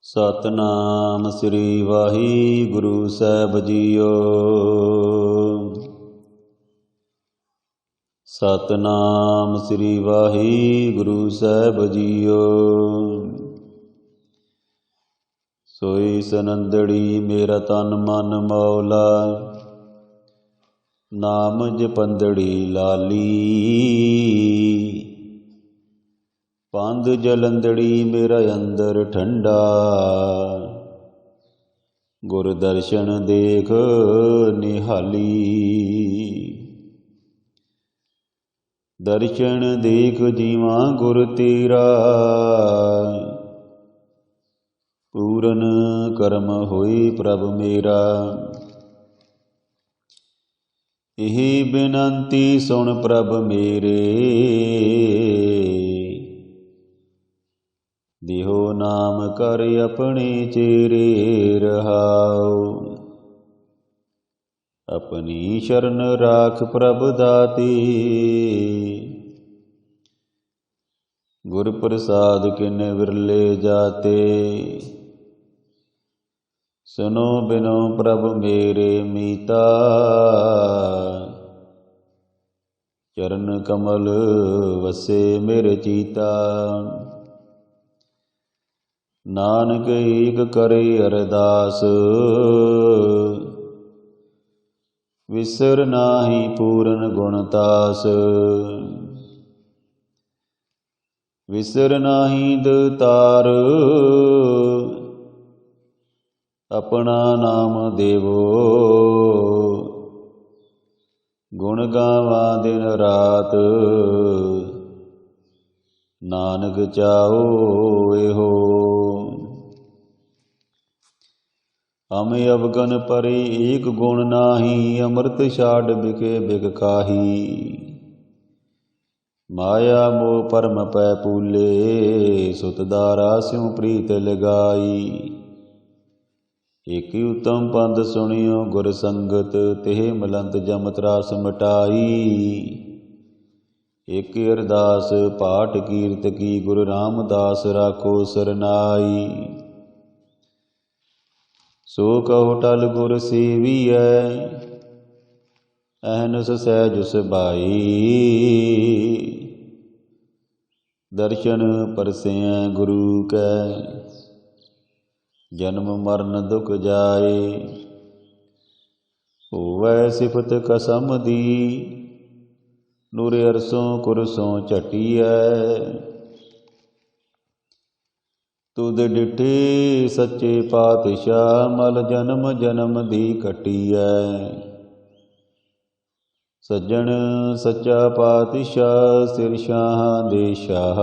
ਸਤਨਾਮ ਸ੍ਰੀ ਵਾਹਿਗੁਰੂ ਸਾਹਿਬ JIO. Satnam ਸ੍ਰੀ ਵਾਹਿਗੁਰੂ ਸਾਹਿਬ JIO. ਸੋਈ ਸਨੰਦੜੀ ਮੇਰਾ ਤਨ ਮਨ ਮੌਲਾ, ਨਾਮ ਜਪੰਦੜੀ ਲਾਲੀ। ਪੰਧ ਜਲੰਦੜੀ ਮੇਰਾ ਅੰਦਰ ਠੰਡਾ, ਗੁਰ ਦਰਸ਼ਨ ਦੇਖ ਨਿਹਾਲੀ। ਦਰਸ਼ਨ ਦੇਖ ਜੀਵਾਂ ਗੁਰ ਤੇਰਾ, ਪੂਰਨ ਕਰਮ ਹੋਈ ਪ੍ਰਭ ਮੇਰਾ। ਇਹ ਬੇਨੰਤੀ ਸੁਣ ਪ੍ਰਭ ਮੇਰੇ, ਦਿਹੋ ਨਾਮ ਕਰ ਆਪਣੇ ਚੇਰੇ ਰਹਾਉ। ਆਪਣੀ ਸ਼ਰਨ ਰਾਖ ਪ੍ਰਭ ਦਾਤੇ, ਗੁਰ ਪ੍ਰਸਾਦ ਕਿਨ ਵਿਰਲੇ ਜਾਤੇ। ਸੁਨੋ ਬਿਨੋ ਪ੍ਰਭ ਮੇਰੇ ਮੀਤਾ, ਚਰਨ ਕਮਲ ਵਸੇ ਮੇਰੇ ਚੀਤਾ। ਨਾਨਕ ਏਕ ਕਰੇ ਅਰਦਾਸ, ਵਿਸਰ ਨਾਹੀ ਪੂਰਨ ਗੁਣ ਤਾਸ। ਵਿਸਰ ਨਾਹੀ ਦਾਤਾਰ, ਆਪਣਾ ਨਾਮ ਦੇਵੋ। ਗੁਣ ਗਾਵਾਂ ਦਿਨ ਰਾਤ, ਨਾਨਕ ਚਾਹੋ ਇਹੋ। ਹਮ ਅਵਗਨ ਪਰੇ ਏਕ ਗੁਣ ਨਾਹੀ, ਅੰਮ੍ਰਿਤ ਛਾਡ ਬਿਕੇ ਬਿਕ ਕਾਹੀ। ਮਾਇਆ ਮੋਹ ਪਰਮ ਪੈ ਪੂਲੇ, ਸੁਤ ਦਾਰਾ ਸਿਉ ਪ੍ਰੀਤ ਲਗਾਈ। ਏਕ ਉਤਮ ਪੰਥ ਸੁਣਿਓ ਗੁਰ ਸੰਗਤ, ਤਿਹ ਮਲੰਤ ਜਮ ਤਰਾਸ ਮਿਟਾਈ। ਏਕ ਅਰਦਾਸ ਪਾਠ ਕੀਰਤ ਕੀ, ਗੁਰੂ ਰਾਮਦਾਸ ਰਾਖੋ ਸਰਨਾਈ। ਸੋ ਕਹੋ ਟਲ ਗੁਰ ਸੇਵੀਐ, ਅਹਨਸ ਸਹਿਜ ਸੁਭਾਈ। ਦਰਸ਼ਨ ਪਰਸੈ ਗੁਰੂ ਕੈ, ਜਨਮ ਮਰਨ ਦੁਖ ਜਾਏ। ਹੋਵੈ ਸਿਫਤ ਕਸਮ ਦੀ, ਨੂਰ ਅਰਸੋਂ ਕੁਰਸੋਂ ਝਟੀਐ। ਤੁਧ ਡਿਠੇ ਸੱਚੇ ਪਾਤਸ਼ਾਹ, ਮਲ ਜਨਮ ਜਨਮ ਦੀ ਕੱਟੀਐ। ਸੱਜਣ ਸੱਚਾ ਪਾਤਸ਼ਾਹ, ਸਿਰ ਸ਼ਾਹਾਂ ਦੇ ਸ਼ਾਹ।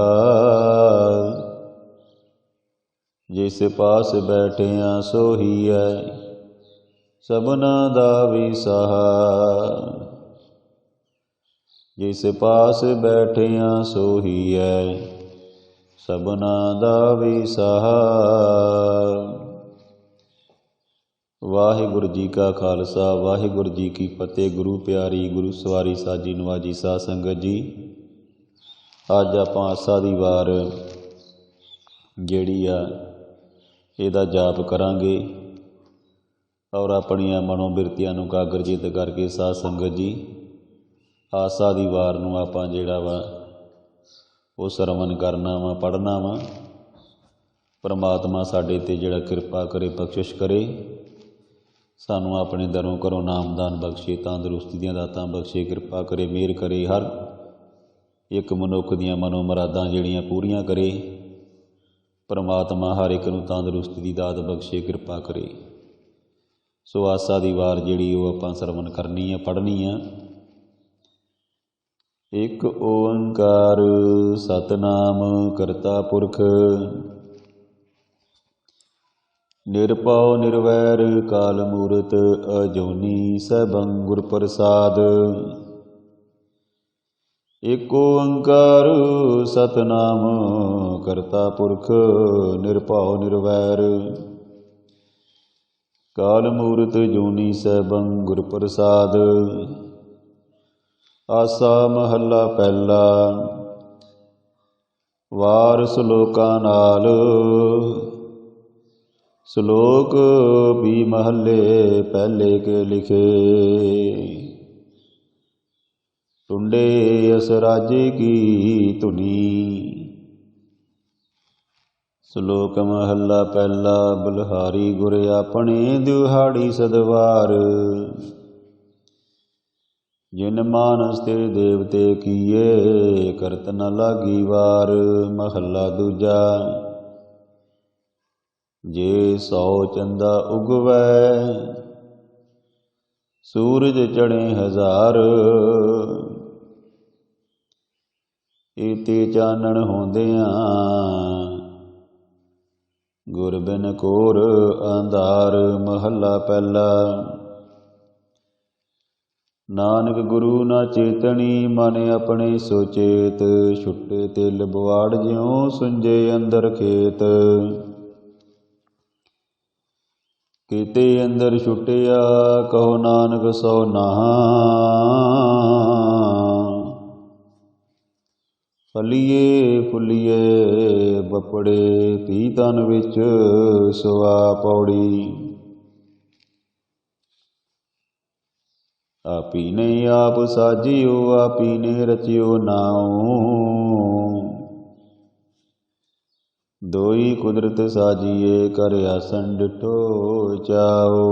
ਜਿਸ ਪਾਸ ਬੈਠਿਆ ਸੋਹੀਐ, ਸਭਨਾ ਦਾ ਵਿਸਾਹਾ। ਜਿਸ ਪਾਸ ਬੈਠਿਆ ਸੋਹੀਐ, ਸਭਨਾ ਦਾ ਵਿਸਾਹਾ। ਵਾਹਿਗੁਰੂ ਜੀ ਕਾ ਖਾਲਸਾ, ਵਾਹਿਗੁਰੂ ਜੀ ਕੀ ਫਤਿਹ। ਗੁਰੂ ਪਿਆਰੀ ਗੁਰੂ ਸਵਾਰੀ ਸਾਜੀ ਨਵਾਜੀ ਸਾਧ ਸੰਗਤ ਜੀ, ਅੱਜ ਆਪਾਂ ਆਸਾ ਦੀ ਵਾਰ ਜਿਹੜੀ ਆ ਇਹਦਾ ਜਾਪ ਕਰਾਂਗੇ ਔਰ ਆਪਣੀਆਂ ਮਨੋਬਿਰਤੀਆਂ ਨੂੰ ਕਾਗਰਜਿਤ ਕਰਕੇ ਸਾਧ ਸੰਗਤ ਜੀ, ਆਸਾ ਦੀ ਵਾਰ ਨੂੰ ਆਪਾਂ ਜਿਹੜਾ ਵਾ ਉਹ ਸਰਵਣ ਕਰਨਾ ਵਾ, ਪੜ੍ਹਨਾ ਵਾ। ਪਰਮਾਤਮਾ ਸਾਡੇ 'ਤੇ ਜਿਹੜਾ ਕਿਰਪਾ ਕਰੇ, ਬਖਸ਼ਿਸ਼ ਕਰੇ, ਸਾਨੂੰ ਆਪਣੇ ਦਰੋਂ ਘਰੋਂ ਨਾਮਦਾਨ ਬਖਸ਼ੇ, ਤੰਦਰੁਸਤੀ ਦੀਆਂ ਦਾਤਾਂ ਬਖਸ਼ੇ, ਕਿਰਪਾ ਕਰੇ, ਮਿਹਰ ਕਰੇ। ਹਰ ਇੱਕ ਮਨੁੱਖ ਦੀਆਂ ਮਨੋ ਮੁਰਾਦਾਂ ਜਿਹੜੀਆਂ ਪੂਰੀਆਂ ਕਰੇ। ਪਰਮਾਤਮਾ ਹਰ ਇੱਕ ਨੂੰ ਤੰਦਰੁਸਤੀ ਦੀ ਦਾਤ ਬਖਸ਼ੇ, ਕਿਰਪਾ ਕਰੇ। ਸੋ ਆਸਾ ਦੀ ਵਾਰ ਜਿਹੜੀ ਉਹ ਆਪਾਂ ਸਰਵਣ ਕਰਨੀ ਆ, ਪੜ੍ਹਨੀ ਆ। ਇੱਕ ਓੰਕਾਰ ਸਤਿਨਾਮ ਕਰਤਾ ਪੁਰਖ, ਨਿਰਭਉ ਨਿਰਵੈਰ ਕਾਲ ਮੂਰਤ, ਅਜੂਨੀ ਸੈਭੰ ਗੁਰ ਪ੍ਰਸਾਦ। ਇੱਕ ਓੰਕਾਰ ਸਤਿਨਾਮ ਕਰਤਾ ਪੁਰਖ, ਨਿਰਭਉ ਨਿਰਵੈਰ ਕਾਲ ਮੂਰਤ, ਜੂਨੀ ਸੈਭੰ ਗੁਰ ਪ੍ਰਸਾਦ। ਆਸਾ ਮਹੱਲਾ ਪਹਿਲਾ। ਵਾਰ ਸਲੋਕਾਂ ਨਾਲ श्लोक भी महले पहले के लिखे। टुंडे यस राजे की धुनी। श्लोक महला पहला बलहारी गुर अपने दुहाड़ी सदवार। जिन मानस ते देवते किए करत न लागी वार। महला दूजा जे 100 चंदा उगवै सूरज चढ़े 1000। इते चानण होंदियां गुर बिन कोर अंधार। महला पहला नानक गुरु ना चेतनी मन अपने सोचेत। छुट्टे तिल बवाड़ ज्यों सुंजे अंदर खेत। ਕੀਤੇ ਅੰਦਰ ਛੁੱਟਿਆ ਕਹੋ ਨਾਨਕ ਸੋ ਨਾਹਾਂ। ਫਲੀਏ ਫੁੱਲੀਏ ਬੱਪੜੇ ਧੀ ਤਨ ਵਿੱਚ ਸੁਆ ਪੌੜੀ। ਆਪੀ ਨੇ ਆਪ ਸਾਜਿਓ ਆਪੀ ਨੇ ਰਚਿਓ ਨਾਉ। दोई कुदरत साजिए कर आसन डिठो चाओ।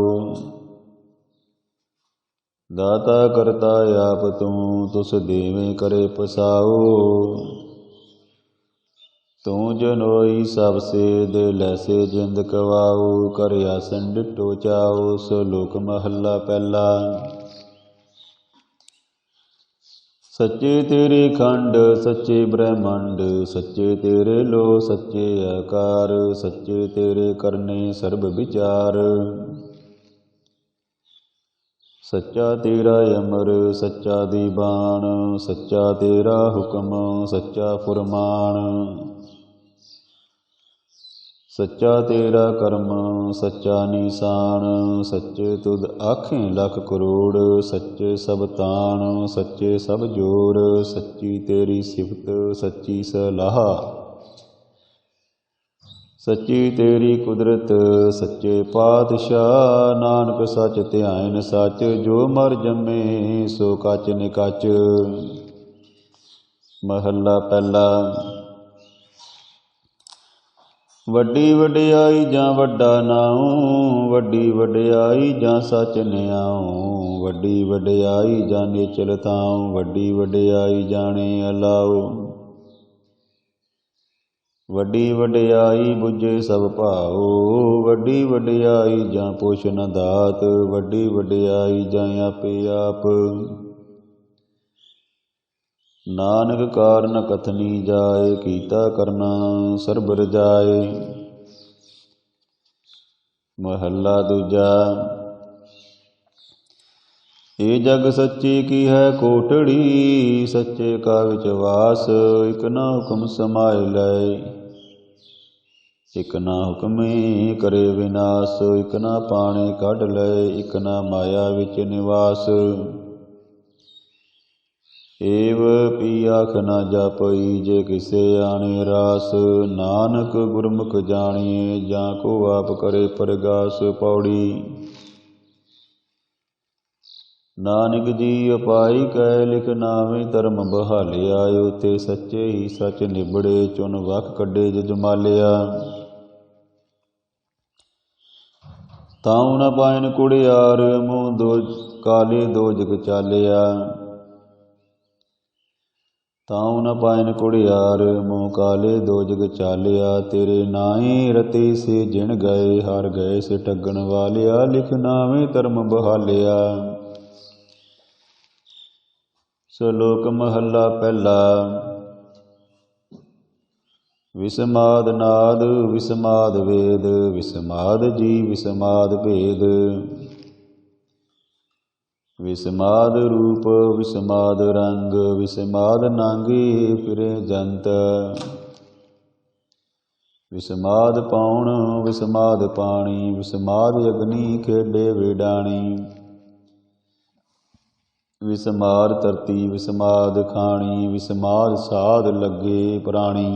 दाता करता आप तू तुस देवें करे पसाओ। तू जनोई सब से दे लैसे जिंद कवाओ। कर आसन डिठो चाओ। श्लोक महला पहला सच्चे तेरे खंड सच्चे ब्रह्मंड सच्चे तेरे लो सच्चे आकार। सच्चे तेरे करने सर्ब विचार। सच्चा तेरा अमर सच्चा दीवान। सच्चा तेरा हुक्म सच्चा फुरमान। सच्चा तेरा कर्म सच्चा निशान। सच्चे तुद आखें लख करोड़। सच्चे सब तान सच्चे सब जोर। सच्ची तेरी सिफत सच्ची सलाह। सच्ची तेरी कुदरत सच्चे पातशाह। नानक सच ध्यान सच जो मर जमे सो कच निकच। महला पहला ਵੱਡੀ ਵਡਿਆਈ ਜਾਂ ਵੱਡਾ ਨਾਉ। ਵੱਡੀ ਵਡਿਆਈ ਜਾਂ ਸੱਚ ਨਿਆਉ। ਵੱਡੀ ਵਡਿਆਈ ਜਾਂ ਨਿਚਲ ਥਾਉ। ਵੱਡੀ ਵਡਿਆਈ ਜਾਣੇ ਅਲਾਉ। ਵੱਡੀ ਵਡਿਆਈ ਬੁੱਝੇ ਸਭ ਭਾਉ। ਵੱਡੀ ਵਡਿਆਈ ਜਾਂ ਪੁੱਛ ਨ ਦਾਤ। ਵੱਡੀ ਵਡਿਆਈ ਜਾਂ ਆਪੇ ਆਪ। नानक कारण कथनी जाए कीता करना सर्ब रजाए। महला दूजा ये जग सच्चे की है कोटड़ी। सच्चे का विचवास इक ना हुक्म समाए लय। इक ना हुक्मे करे विनाश। इक ना पाने कढ लय। इक ना माया विच निवास। एव पी आख न जापई जे किसे आने रास। नानक गुरमुख जानिए जा को आप करे परगास। पौड़ी नानक जी अपाई कै लिख नावे धर्म बहालिया। उते सच्चे ही सच निबड़े चुन वख कड्डे जजमालिया। ताऊ न पाइन कुड़ियार मूँह दो काले दो जग चालिया। ताऊ न पाइन कुड़ियार मूँह काले दो जग चालिया। तेरे नाए रते से जिण गए हार गए से ठगन वालिया। लिख नावे धर्म बहालिया। श्लोक महला पहला विस्माद नाद विस्माद वेद। विस्माद जी विस्माद भेद। विस्माद रूप विस्माद रंग। विस्माद नांगे फिरे जंत। विस्माद पाउण विस्माद पाणी। विस्माद अग्नि खेडे वेडाणी। विस्माद धरती विस्माद खाणी। विस्माद साध लगे प्राणी।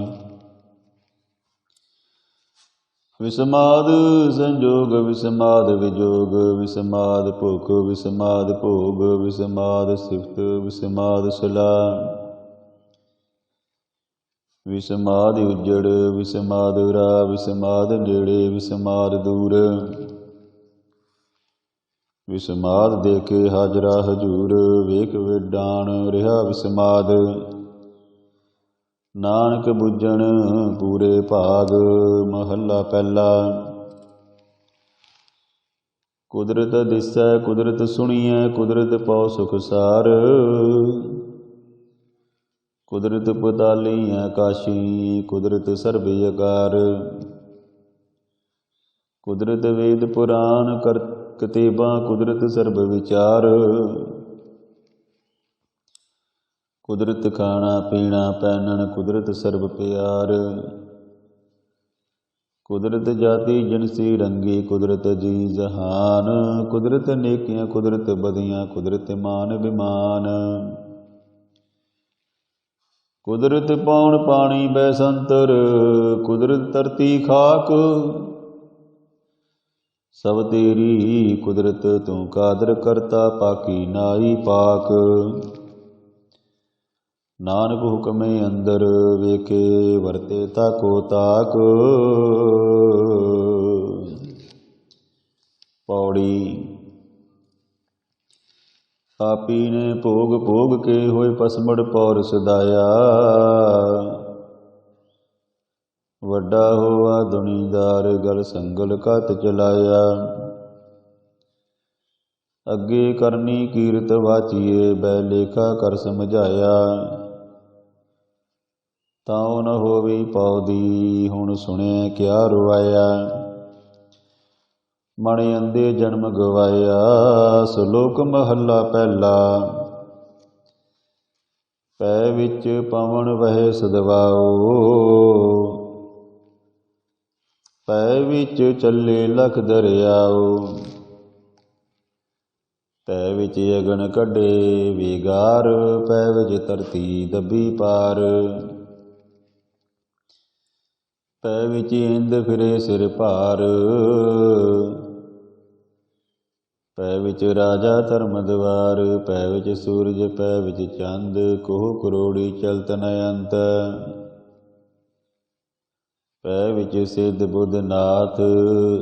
विसमाद संजोग विसमाद विजोग विसमाद भुख विसमाद भोग विसमाद सिफत विसमाद सलाह विसमाद उजड़ विसमाद रा विसमाद नेड़े विसमाद दूर विसमाद देखे हाजरा हजूर वेख विडाण रिहा विसमाद नानक बुझण पूरे भाग महला पहला। कुदरत दिसै कुदरत सुणीऐ कुदरत पौ सुख सार कुदरत पताली आकाशी कुदरत सर्ब अकार कुदरत वेद पुराण कर कतेबा कुदरत सर्ब विचार कुदरत खाना पीना पैनन कुदरत सर्ब प्यार कुदरत जाति जिनसी रंगी कुदरत जी जहान कुदरत नेकियां कुदरत बदियां कुदरत मान बिमान कुदरत पौन पानी बैसंतर कुदरत धरती खाक सब तेरी कुदरत तू कादर करता पाकी नाई पाक नानक हुक्मे अंदर वेखे वरते ताको ताक। पौड़ी आपी ने भोग भोग के होए पसमड़ पौर सदाया वड्डा होआ दुनीदार गल संगल कत चलाया अगे करनी कीरत वाचिए बै लेखा कर समझाया ताओ न होवी पौदी हुण सुने क्या रुआया मण अंधे जन्म गवाया सलोक महला पहला। पै विच पवन वह सदवाओ पै विच चले लख दरियाओ पै विच अगन कढे विगार पै विच धरती दबी पार पै विच इंद फिरे सिर भार पै विच राजा धर्म द्वार पै विच सूरज पै विच चंद कोह करोड़ी चलत न अंत पै विच सिद्ध बुद्ध नाथ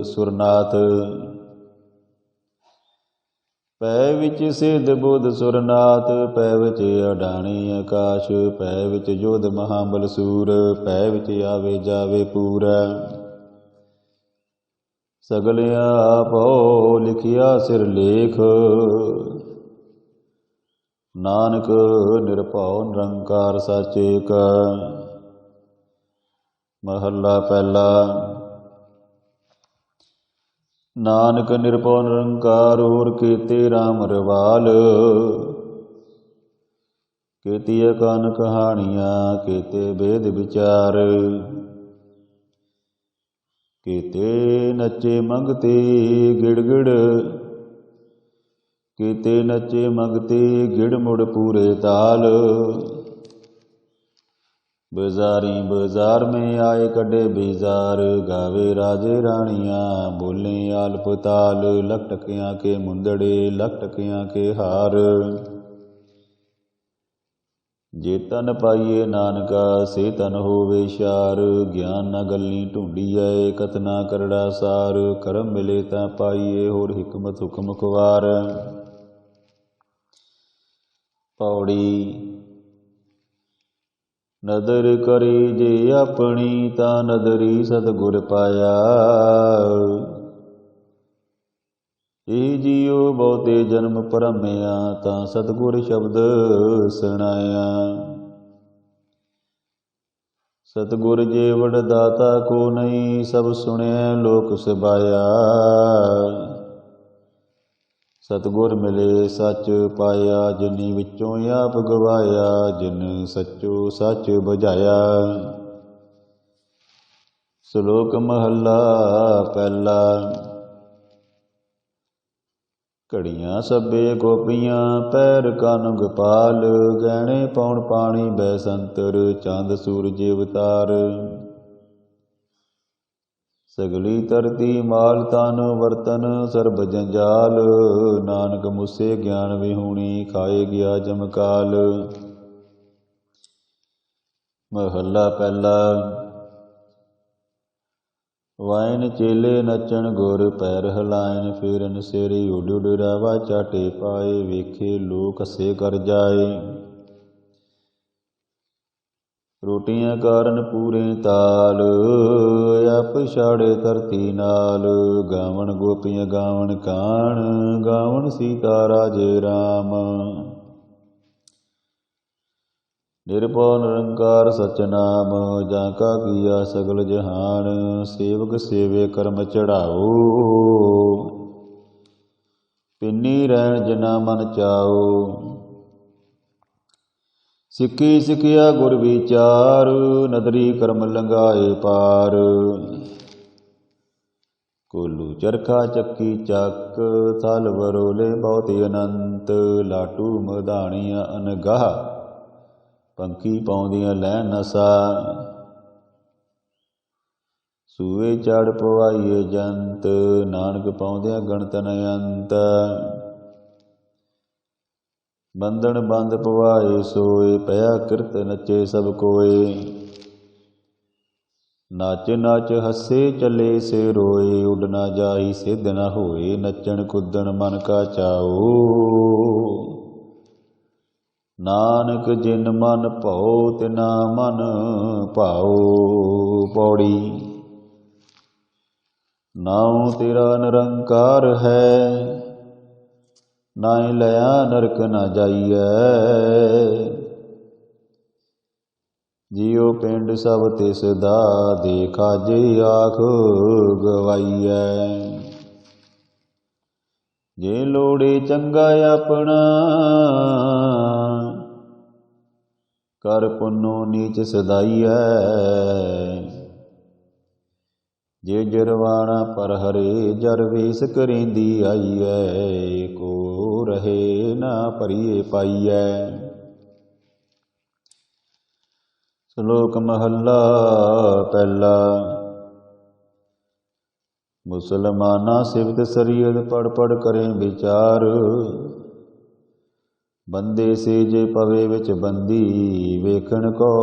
सुरनाथ पै विच सिद्ध बुद्ध सुरनाथ पै विच अडाणी आकाश पै विच जोध महाबल सूर पै विच आवे जावे पूरा सगल आपो लिखिया सिर लेख नानक निरभਉ निरंकार साचे का। महला पहला। नानक निरभਉ निरंकार और केते राम रवाल केती अकान कहानियाँ केते वेद विचार केते नचे मंगते गिड़गिड़ केते नचे मंगते गिड़ मुड़ पूरे ताल बाजारी बाजार में आए कड़े बेजार गावे राजे रानियाँ बोले आलप ताल लख टकियाँ के मुंदड़े लख टकियाँ के हार जे तन पाइए नानका से तन होवे शार ज्ञान न गली ढूंढीए कतना करड़ा सार करम मिले ता पाइए होर हिकमत हुक्म खुवार। पौड़ी नदर करे जे अपनी ता नदरी सतगुर पाया ए जियो बहुते जन्म भरमिया ता सतगुर शब्द सुनाया सतगुर जे वडदाता को नहीं सब सुने लोक सबाया सतगुर मिले सच पाया जिनी विचों आप गवाया जिन सचो सच बुझाया। श्लोक महला पहला। घड़ियाँ सब्बे गोपियाँ पैर कान गोपाल गहने पौन पानी बैसंतर चंद सूरज अवतार सगली धरती माल तन वर्तन सर्ब जंजाल। नानक मुसे ज्ञान विहूणी खाए गया जमकाल। महला पहला। वाइन चेले नचन गुर पैर हलायन फेरन सिर उड उड रावा चाटे पाए वेखे लोक हसे कर जाए। रोटियां कारण पूरे ताल आप छाड़े धरती नाल। गावण गोपियां गावण कान गावण सीता राजे राम। निरभौ निरंकार सचनाम जाका किया सगल जहान। सेवक सेवे कर्म चढ़ाओ पिन्नी रैन जना मन चाओ। सिक्खी सिखिया गुर विचार नदरी कर्म लंघाए पार। कोलू चरखा चक्की चक थल वरोले बहुत अनंत। लाटू मधाणियां अनगाह पंखी पाउंदियां लैन नसा। सूए चढ़ पवाइए जंत नानक पाउंदियां गणत अंत। बंधन बंद पवाए सोए पया किरत नचे सब कोय। नाच नाच हसे चले से रोए उड ना जाही सिद्ध न होए। नचन कुदन मन का चाओ नानक जिन मन भौ तिना मन भाओ। पौड़ी। नाम तेरा निरंकार है नाई लया नरक न जाइए। जियो पिंड सब तिस दा देखा जे आख गवाइए। जे लोड़े चंगा अपना कर पुन्नो नीच सदाइए। जे जरवाना पर हरे जर वेस करेंदी आईए। को रहे ना भरिए पाइए। श्लोक महला पहला। मुसलमाना सिवत सरीयत पढ़ पढ़ करें विचार। बंदे से जे पवे विच बंदी वेखण को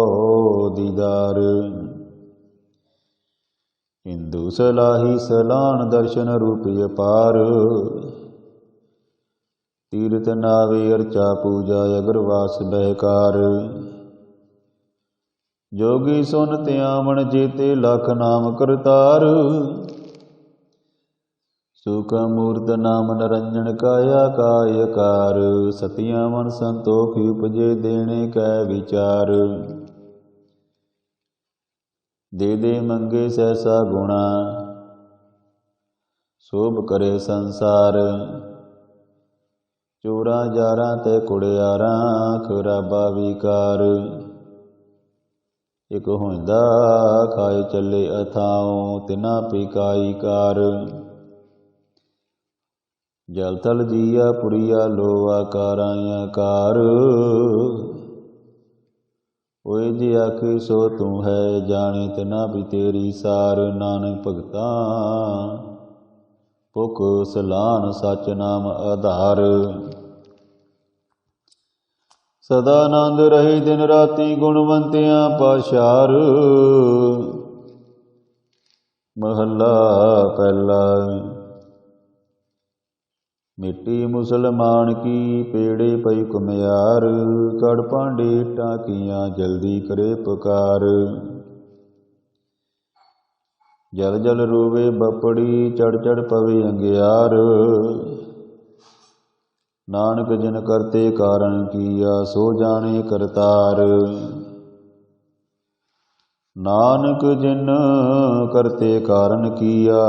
दीदार। हिंदू सलाही सलान दर्शन रूप अपार। तीर्थ नावे अर्चा पूजा अगरवास बहकार। जोगी सुन त्यावण जेते लख नाम करतार। सुख मूर्त नाम नरंजन काया कायकार। सतिया मन संतोख उपजे देने कै विचार। दे दे मंगे सहसा गुणा शोभ करे संसार। चोरा जारा ते कुड़ियारा खराबा विकार। एक होंदा खाए चले अथाओ तिना पिकाई कार। जल थल जिया पुरिया लोआ काराया कार। ओए जे आखे सो तू है जाने तना भी तेरी सार। नानक भगता भुख सलान सच नाम आधार। सदानंद रहे दिन राति गुणवंतियां पाशार। महला पहला। मिट्टी मुसलमान की पेड़े पई कुम्यार। कड़ पांडे टाकियां जल्दी करे पुकार। जल जल रोवे बपड़ी चढ़ चढ़ पवे अंगियार। नानक जिन करते कारण किया सो जाने करतार। नानक जिन करते कारण किया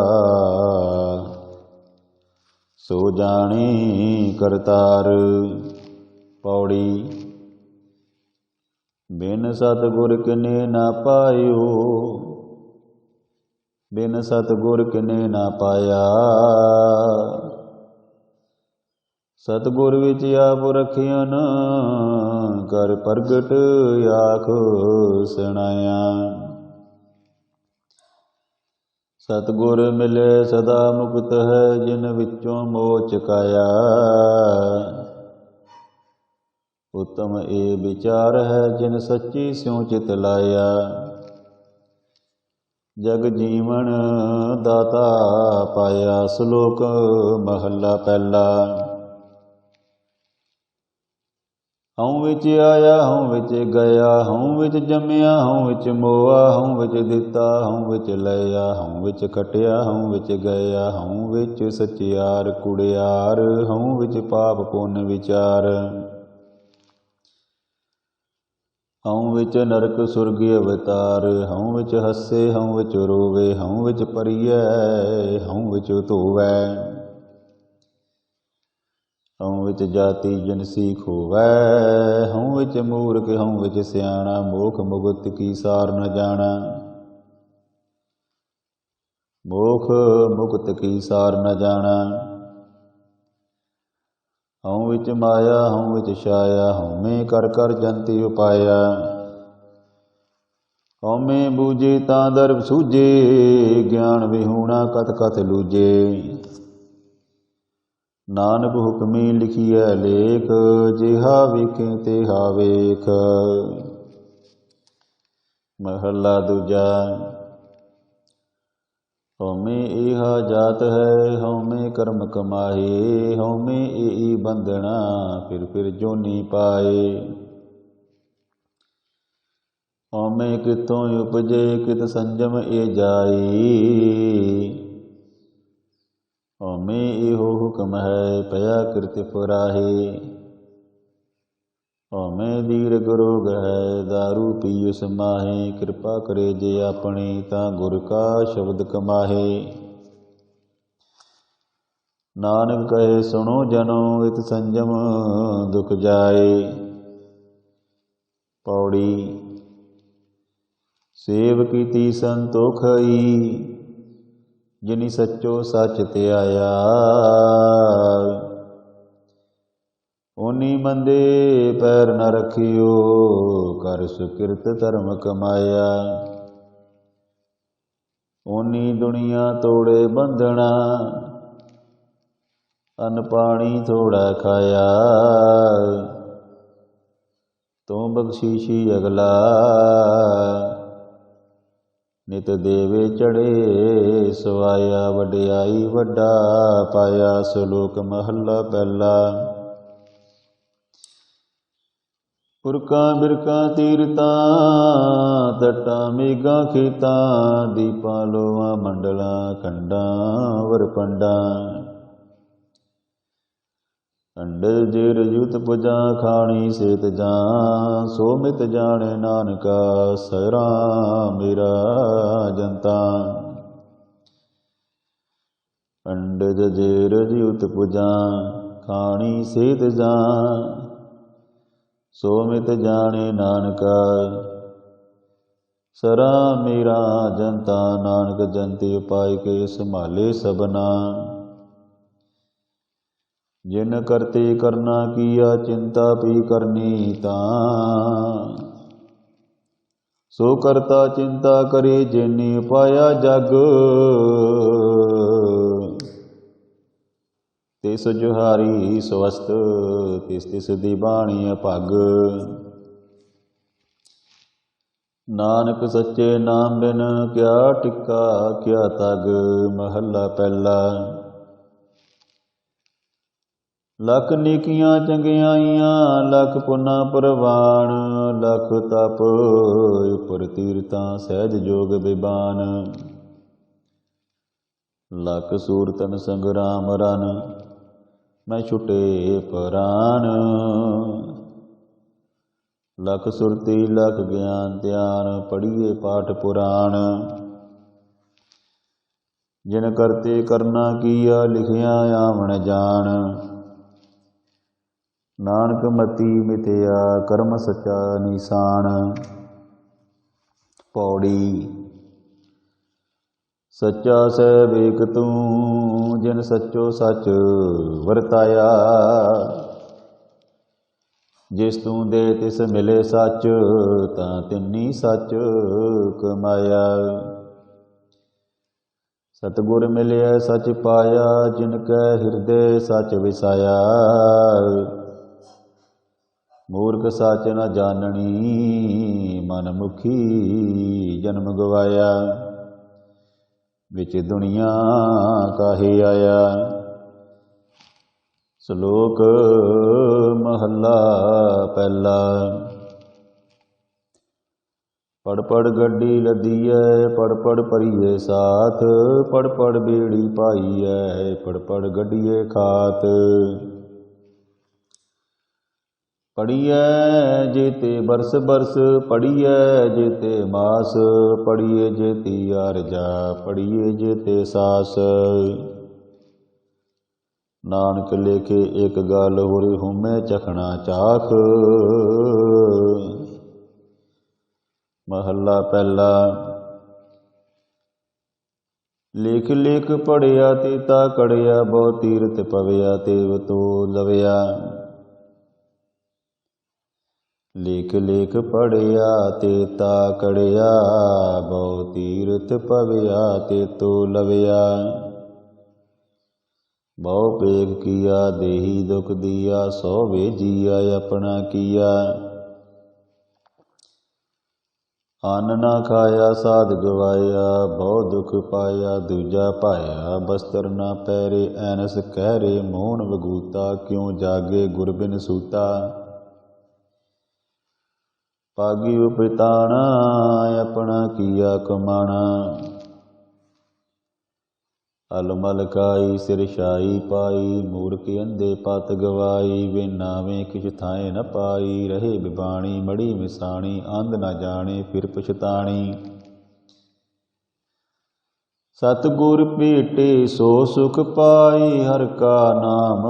सो जाने करतार। पौड़ी। बिन सतगुर किने ना पायो बिन सतगुर किने ना पाया। सतगुर विच आप रखियन कर प्रगट आख सुनाया। सतगुर मिले सदा मुक्त है, जिन विचों मोह चुकाया। उत्तम ए विचार है, जिन सच्ची स्यों चित लाया। जग जीवन दाता पाया, श्लोक महला पहला। हूँ विच आया हूँ विच गया, हूँ विच जम्मिया हूँ विच मोआ, हूँ विच दिता हूँ विच लया, हूँ विच खटिया हूँ विच गया, हूँ विच सचियार कुड़ियार, हूँ विच पाप पुण्य विचार। हूँ विच नरक सुरग अवतार, हूँ विच हसे हूँ विच रोवे, हूँ विच परियै हूँ विच धोवै। हूँ विच जाति जिनसी खोवै, हूँ विच मूर्ख हूँ विच सियाणा, मोख मुगत की सार न जाना। मोख मुगत की सार न जाना। हूँ विच माया हूँ विच छाया, हऊँ कर कर जंती उपाया। हऊँ बूझे तां दर्ब सूझे, ज्ञान विहूणा कथ कथ लूझे। नानक हुक्मी लिखिए लेख, जिहा वेखें तिहा वेख। महला दूजा। हऊँ इहा जात है हऊँ कर्म कमाए, हऊँ ए बंधना फिर जोनी पाए। हऊँ कितों उपजे कित संजम ए जाई, हऊँ एहो हुक्म है पया कृत फुराहे। हऊँ दीर्घ रोग है दारू पीओ समाहे, कृपा करे जे अपने ता गुर का शब्द कमाहे। नानक कहे सुनो जनो इत संजम दुख जाए। पौड़ी। सेव कीती संतोखई, जिनी सच्चो सच त्याया। ओनी मंदे पैर न रखियो, कर सुकृत धर्म कमाया। ओनी दुनिया तोड़े बंधना, अन्न पानी थोड़ा खाया। तू बख्शीशी अगला, नित देवे चढ़े सवाया। वड्याई वड्डा पाया, श्लोक महला पहला। पुरकां बिरकां तीरतां, तटां मेघां खेतां, दीपां लोहां मंडलां, खंडां वरपंडां। अंडल जेर युत पुजां, खाणी सेत जां, सो मित जाने नानका, सरा मेरा जंता। अंडज जेर युत पुजां, खाणी सेत जां, सो मित जाने नानका, सरा मेरा जंता। नानक जंते उपाय के संभाले सबना, जिन करते करना किया चिंता पी करनी तां। सो करता चिंता करे जिने पाया जग, तिस जुहारी स्वस्थ तिस तिस दी बाणी पग। नानक सच्चे नाम बिन क्या टिक्का क्या तग। महला पहला। लख नेकियां चंगियाइयां लख पुना परवान, लख तप उपर तीरतां सहज जोग बिबान। लख सूरतन संग्राम रन, मैं छुटे परान। लख सुरती लख ज्ञान ध्यान, पढ़िए पाठ पुराण। जिन करते करना किया लिखिया आवन जान। नानक मति मिथया कर्म सचा निशान। पौड़ी। सच्चा सैब एक तू, जिन सच्चो सच वरताया। जिस तू दे तिस मिले सच, तां तिन्नी सच कमाया। सतगुर मिलिया सच पाया, जिनकै हृदय सच विसाया। मूर्ख सच न जाननी, मन मुखी जन्म गवाया। विच दुनिया काहे आया। श्लोक महला पहला। पढ़ पढ़ गड्डी लदीऐ, पढ़ पढ़ परिए साथ, पढ़ पढ़ बेड़ी पाईऐ, पढ़ पढ़ गड्डीए खात। पढ़िए जेते बरस बरस, पढ़िए जेते मास, पढ़िए जेती आरजा, पढ़िए जेते सास। नानक लेखे एक गल होरे हुमै चखना चाख। महला पहला। लेख लेख पढ़िया तेता कड़िया, बहु तीरथ पविया तेव तो लविया। लेख लेख पढ़िया तेता कड़िया, बहु तीरथ पविया ते तो लविया। बहु पेग किया देही दुख दिया, सौ भेजिया अपना किया। अन्न ना खाया साध गवाया, बहु दुख पाया दूजा पाया। बस्तर ना पैरे ऐनस कहरे, मोहन वगूता क्यों जागे गुर बिन सूता। पागी उपताना अपना किया कमाना। अलमल खाई सिर शाई पाई, मूर्ख अंधे पत गवाई। वे नावें किछ थाए न पाई, रहे बिबाणी मड़ी मिसाणी। अंध न जाने फिर पछताणी। सतगुर भेटे सो सुख पाई, हर का नाम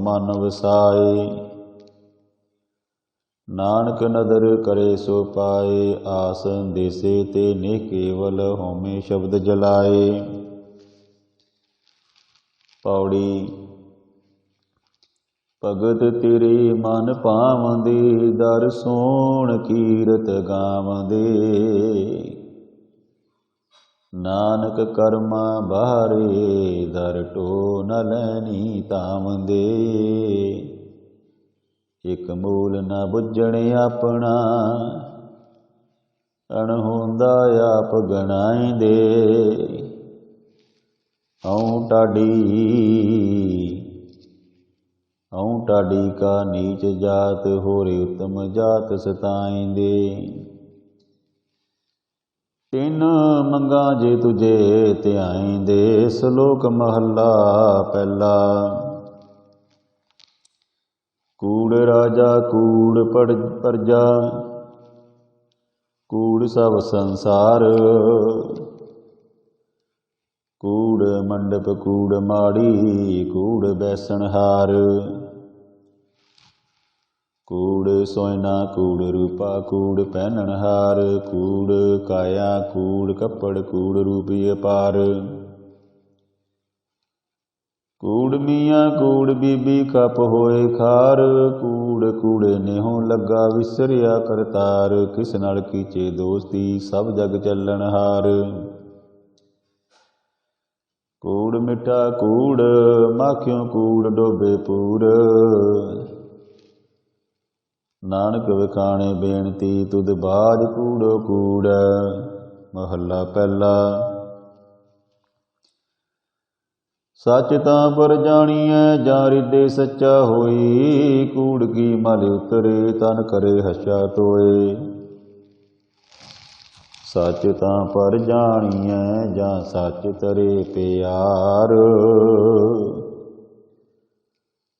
मन वसाए। नानक नदर करे सो पाए, आस देसे ते ने केवल होमे शब्द जलाए। पौड़ी। भगत तेरे मन पावंदे, दर सोण कीरत गावंदे। नानक कर्मा बाहरे, दर टो न लैनी तावंदे। एक मूल न बुझणे अपना, अणहोंदा आप गणाइंदे। हऊँ टाडी का नीच जात, होरे उत्तम जात सताइंदे। तिन मंगा जे तुझे ध्याइंदे। श्लोक महला पहला। कूड़ राजा कूड़ प्रजा, कूड़ सब संसार। कूड़ मंडप कूड़ माड़ी, कूड़ बैसणहार। कूड़ सोयना कूड़ रूपा, कूड़ पहनणहार। कूड़ काया कूड़ कपड़, कूड़ रूपी अपार। कूड़ मियाँ कूड़ बीबी खप होए खार। कूड़ कूड़े नेहों लगा विसरिया करतार। किस नाल कीचे दोस्ती, सब जग चलणहार। कूड़ मिठा कूड़, माखियों कूड़ डोबे पूर। नानक विखाणे बेनती, तुद बाज कूड़ो कूड़। महला पहला। सच तां पर जाणीਐ, ਜਾਂ रिदे सच्चा होई। कूड़ की मल उतरे, तन करे हੱਛਾ तोए। सच तां पर जाणीਐ, ਜਾਂ सच तरे प्यार।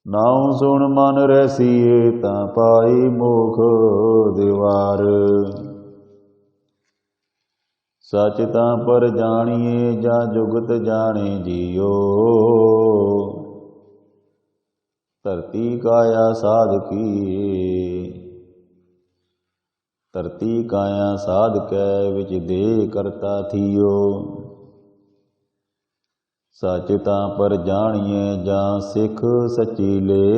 नाउँ सुण मन रैसीए, तां पाई मोख दिवार। सच तां पर जाणीए, ਜਾਂ जुगत जाने जियो। धरती काया साध की, धरती काया साध कै, विच दे करता थियो। सच तां पर जाणीए, ਜਾਂ सिख सची ले।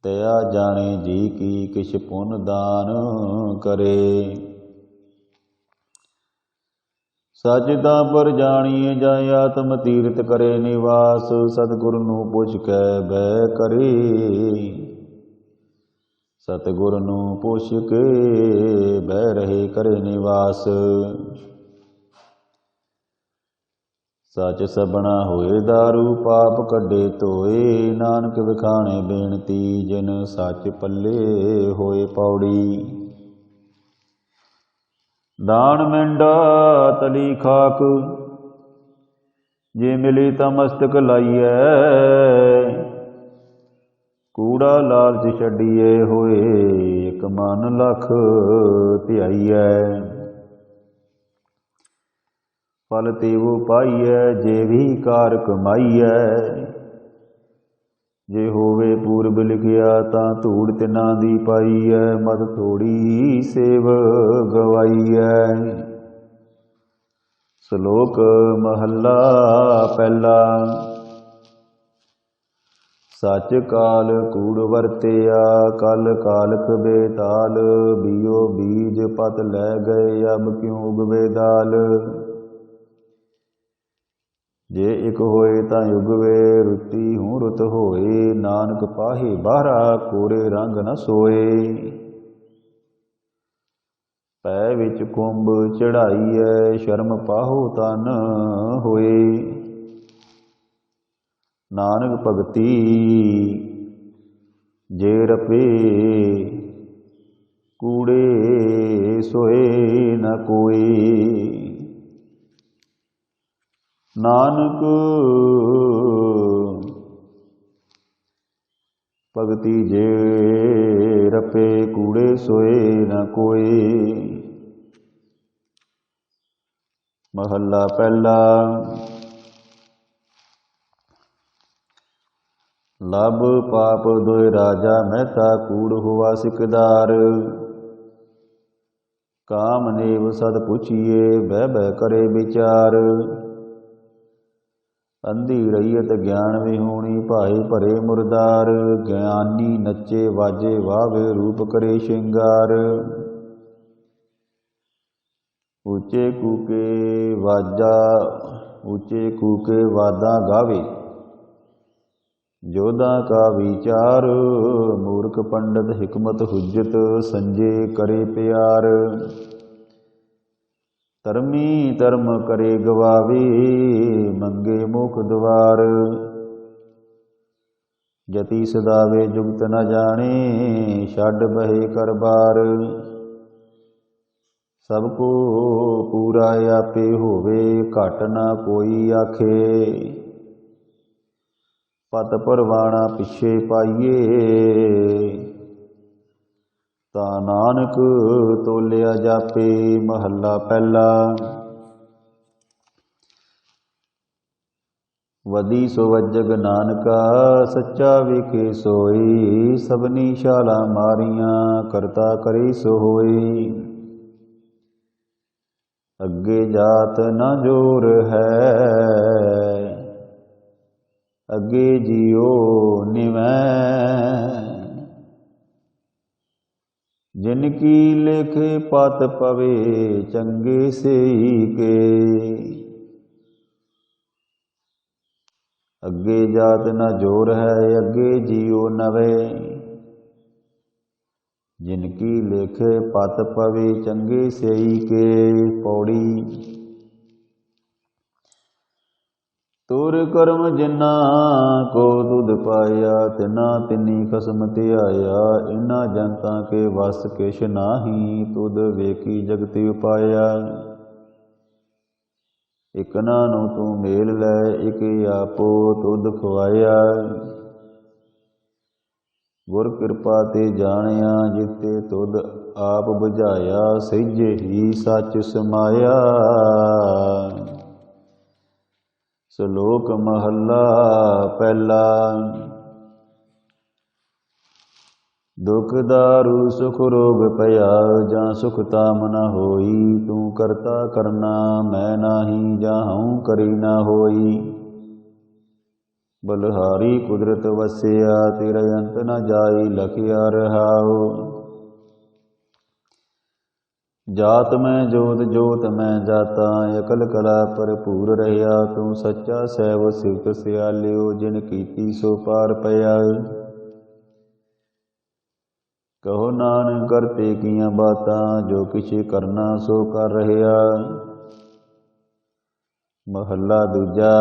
दया जाने जी की, किछ पुन दान करे। ਸਚ ਤਾਂ ਪਰ ਜਾਣੀਏ ਜਾਇ ਆਤਮ ਤੀਰਥ ਕਰੇ ਨਿਵਾਸ। ਸਤਿਗੁਰ ਨੂੰ ਪੁੱਛ ਕੇ ਬਹਿ ਕਰੇ, ਸਤਿਗੁਰ ਨੂੰ ਪੁੱਛ ਕੇ ਬਹਿ ਰਹੇ ਕਰੇ ਨਿਵਾਸ। ਸਚ ਸਬਣਾ ਹੋਏ ਦਾਰੂ ਪਾਪ ਕੱਢੇ ਧੋਏ। ਨਾਨਕ ਵਿਖਾਣੇ ਬੇਨਤੀ ਜਿਨ ਸੱਚ ਪੱਲੇ ਹੋਏ। ਪੌੜੀ ਦਾਨ ਮਿੰਡਾ ਤਲੀ ਖਾਕ, ਜੇ ਮਿਲੀ ਤਾਂ ਮਸਤਕ ਲਾਈਐ। ਕੂੜਾ ਲਾਲਚ ਛੱਡੀਏ ਹੋਏ, ਇੱਕ ਮਨ ਲੱਖ ਧਿਆਈਐ। ਫਲ ਤੇਵੋ ਪਾਈਐ, ਜੇ ਵੀ ਕਾਰ ਕਮਾਈਐ। ਜੇ ਹੋਵੇ ਪੂਰਬ ਲਿਖਿਆ, ਤਾਂ ਧੂੜ ਤਿਨਾਂ ਦੀ ਪਾਈਐ। ਮਤ ਥੋੜੀ ਸੇਵ ਗਵਾਈਐ। ਸ਼ਲੋਕ ਮਹੱਲਾ ਪਹਿਲਾ। ਸੱਚ ਕਾਲ ਕੂੜ ਵਰਤਿਆ, ਕਲ ਕਾਲਕ ਬੇਤਾਲ। ਬੀਓ ਬੀਜ ਪਤ ਲੈ ਗਏ, ਅਬ ਕਿਉ ਉਗਵੇ ਦਾਲ। ਜੇ ਇਕ ਹੋਏ ਤਾਂ ਉਗਵੇ, ਰੁੱਤੀ ਹੂੰ ਰੁੱਤ ਹੋਏ। ਨਾਨਕ ਪਾਹੇ ਬਾਹਰਾ, ਕੋਰੇ ਰੰਗ ਨ ਸੋਏ। ਪੈ ਵਿੱਚ ਕੁੰਭ ਚੜਾਈਐ, ਸ਼ਰਮ ਪਾਹੋ ਤਨ ਹੋਏ। ਨਾਨਕ ਭਗਤੀ ਜੇ ਰਪੇ, ਕੂੜੇ ਸੋਏ ਨ ਕੋਏ। ਨਾਨਕ ਭਗਤੀ ਜੇ ਰਪੇ, ਕੂੜੇ ਸੋਏ ਨ ਕੋਏ। ਮਹੱਲਾ ਪਹਿਲਾ। ਲਬ ਪਾਪ ਦੋਇ ਰਾਜਾ, ਮਹਿਤਾ ਕੂੜ ਹੋਆ ਸਿਕਦਾਰ। ਕਾਮ ਨੇਵ ਸਦ ਪੁੱਛੀਏ, ਬਹਿ ਬਹਿ ਕਰੇ ਵਿਚਾਰ। ਅੰਧੀ ਰਹੀਅਤ ਗਿਆਨ ਵਿਹੂਣੀ, ਭਾਏ ਭਰੇ ਮੁਰਦਾਰ। ਗਿਆਨੀ ਨੱਚੇ ਵਾਜੇ ਵਾਵੇ, ਰੂਪ ਕਰੇ ਸ਼ਿੰਗਾਰ। ਉੱਚੇ ਕੂਕੇ ਵਾਦਾਂ ਗਾਵੇ, ਜੋਧਾ ਕਾ ਵਿਚਾਰ। ਮੂਰਖ ਪੰਡਤ ਹਿਕਮਤ ਹੁਜਤ, ਸੰਜੇ ਕਰੇ ਪਿਆਰ। ਧਰਮੀ ਧਰਮ ਕਰੇ ਗਵਾਵੇ, ਮੰਗੇ ਮੁਖ ਦੁਆਰ। ਜਤੀ ਸਦਾਵੇ ਜੁਗਤ ਨ ਜਾਣੇ, ਛੱਡ ਬਹੇ ਕਰ ਬਾਰ। ਸਭ ਕੋ ਪੂਰਾ ਆਪੇ ਹੋਵੇ, ਘਟ ਨਾ ਕੋਈ ਆਖੇ। ਪਤ ਪਰਵਾਣਾ ਪਿੱਛੇ ਪਾਈਏ, ਤਾਂ ਨਾਨਕ ਤੋਲਿਆ ਜਾਪੇ। ਮਹੱਲਾ ਪਹਿਲਾ। ਵਦੀ ਸੋ ਵੱਜਗ ਨਾਨਕਾ, ਸੱਚਾ ਵੇਖੇ ਸੋਈ। ਸਭਨੀ ਛਾਲਾਂ ਮਾਰੀਆਂ, ਕਰਤਾ ਕਰੇ ਸੋ ਹੋਈ। ਅੱਗੇ ਜਾਤ ਨਾ ਜੋਰ ਹੈ, ਅੱਗੇ ਜੀਉ ਨਿਵੈ। ਜਿਨ ਕੀ ਲਿਖੇ ਪਤ ਪਵੇ, ਚੰਗੇ ਸੇਈ ਕੇ। ਅੱਗੇ ਜਾਤ ਨ ਜੋਰ ਹੈ, ਅੱਗੇ ਜੀਉ ਨਵੇ। ਜਿਨ ਕੀ ਲਿਖੇ ਪਤ ਪਵੇ, ਚੰਗੇ ਸੇਈ ਕੇ। ਪੌੜੀ ਤੁਰ ਕਰਮ ਜਿਨਾ ਕੋ ਤੁਧ ਪਾਇਆ, ਤਿਨਾ ਤਿਨੀ ਖਸਮ ਧਿਆਇਆ। ਇਨ੍ਹਾਂ ਜਨਤਾ ਕੇ ਵਸ ਕਿਛ ਨਾਹੀ, ਤੁਧ ਵੇਖੀ ਜਗਤ ਉਪਾਇਆ। ਇਕਨਾ ਨੂੰ ਤੂੰ ਮੇਲ ਲੈ, ਇਕ ਆਪੋ ਤੁਧ ਖਵਾਇਆ। ਗੁਰ ਕਿਰਪਾ ਤੇ ਜਾਣਿਆ, ਜਿਤੇ ਤੁਧ ਆਪ ਬੁਝਾਇਆ। ਸਹਿਜੇ ਹੀ ਸੱਚ ਸਮਾਇਆ। ਸ਼ਲੋਕ ਮਹੱਲਾ ਪਹਿਲਾ। ਦੁਖ ਦਾਰੂ ਸੁਖ ਰੋਗ ਭਇਆ, ਜਾਂ ਸੁਖ ਤਾਮ ਨ ਹੋਈ। ਤੂੰ ਕਰਤਾ ਕਰਨਾ ਮੈਂ ਨਾਹੀ, ਜਾਂ ਹਉ ਕਰੀ ਨਾ ਹੋਈ। ਬਲਹਾਰੀ ਕੁਦਰਤ ਵਸਿਆ, ਤੇਰਾ ਅੰਤ ਨ ਜਾਈ। ਲਖਿਆ ਰਹਾਉ जात में जोत जोत में जाता, अकल कला भरपूर रहिया। तू सच्चा सैव सिवत सियालियो, जिन कीती सो पार पया। कहो नानक करते किया बातां, जो किछ करना सो कर रहिया। महला दूजा।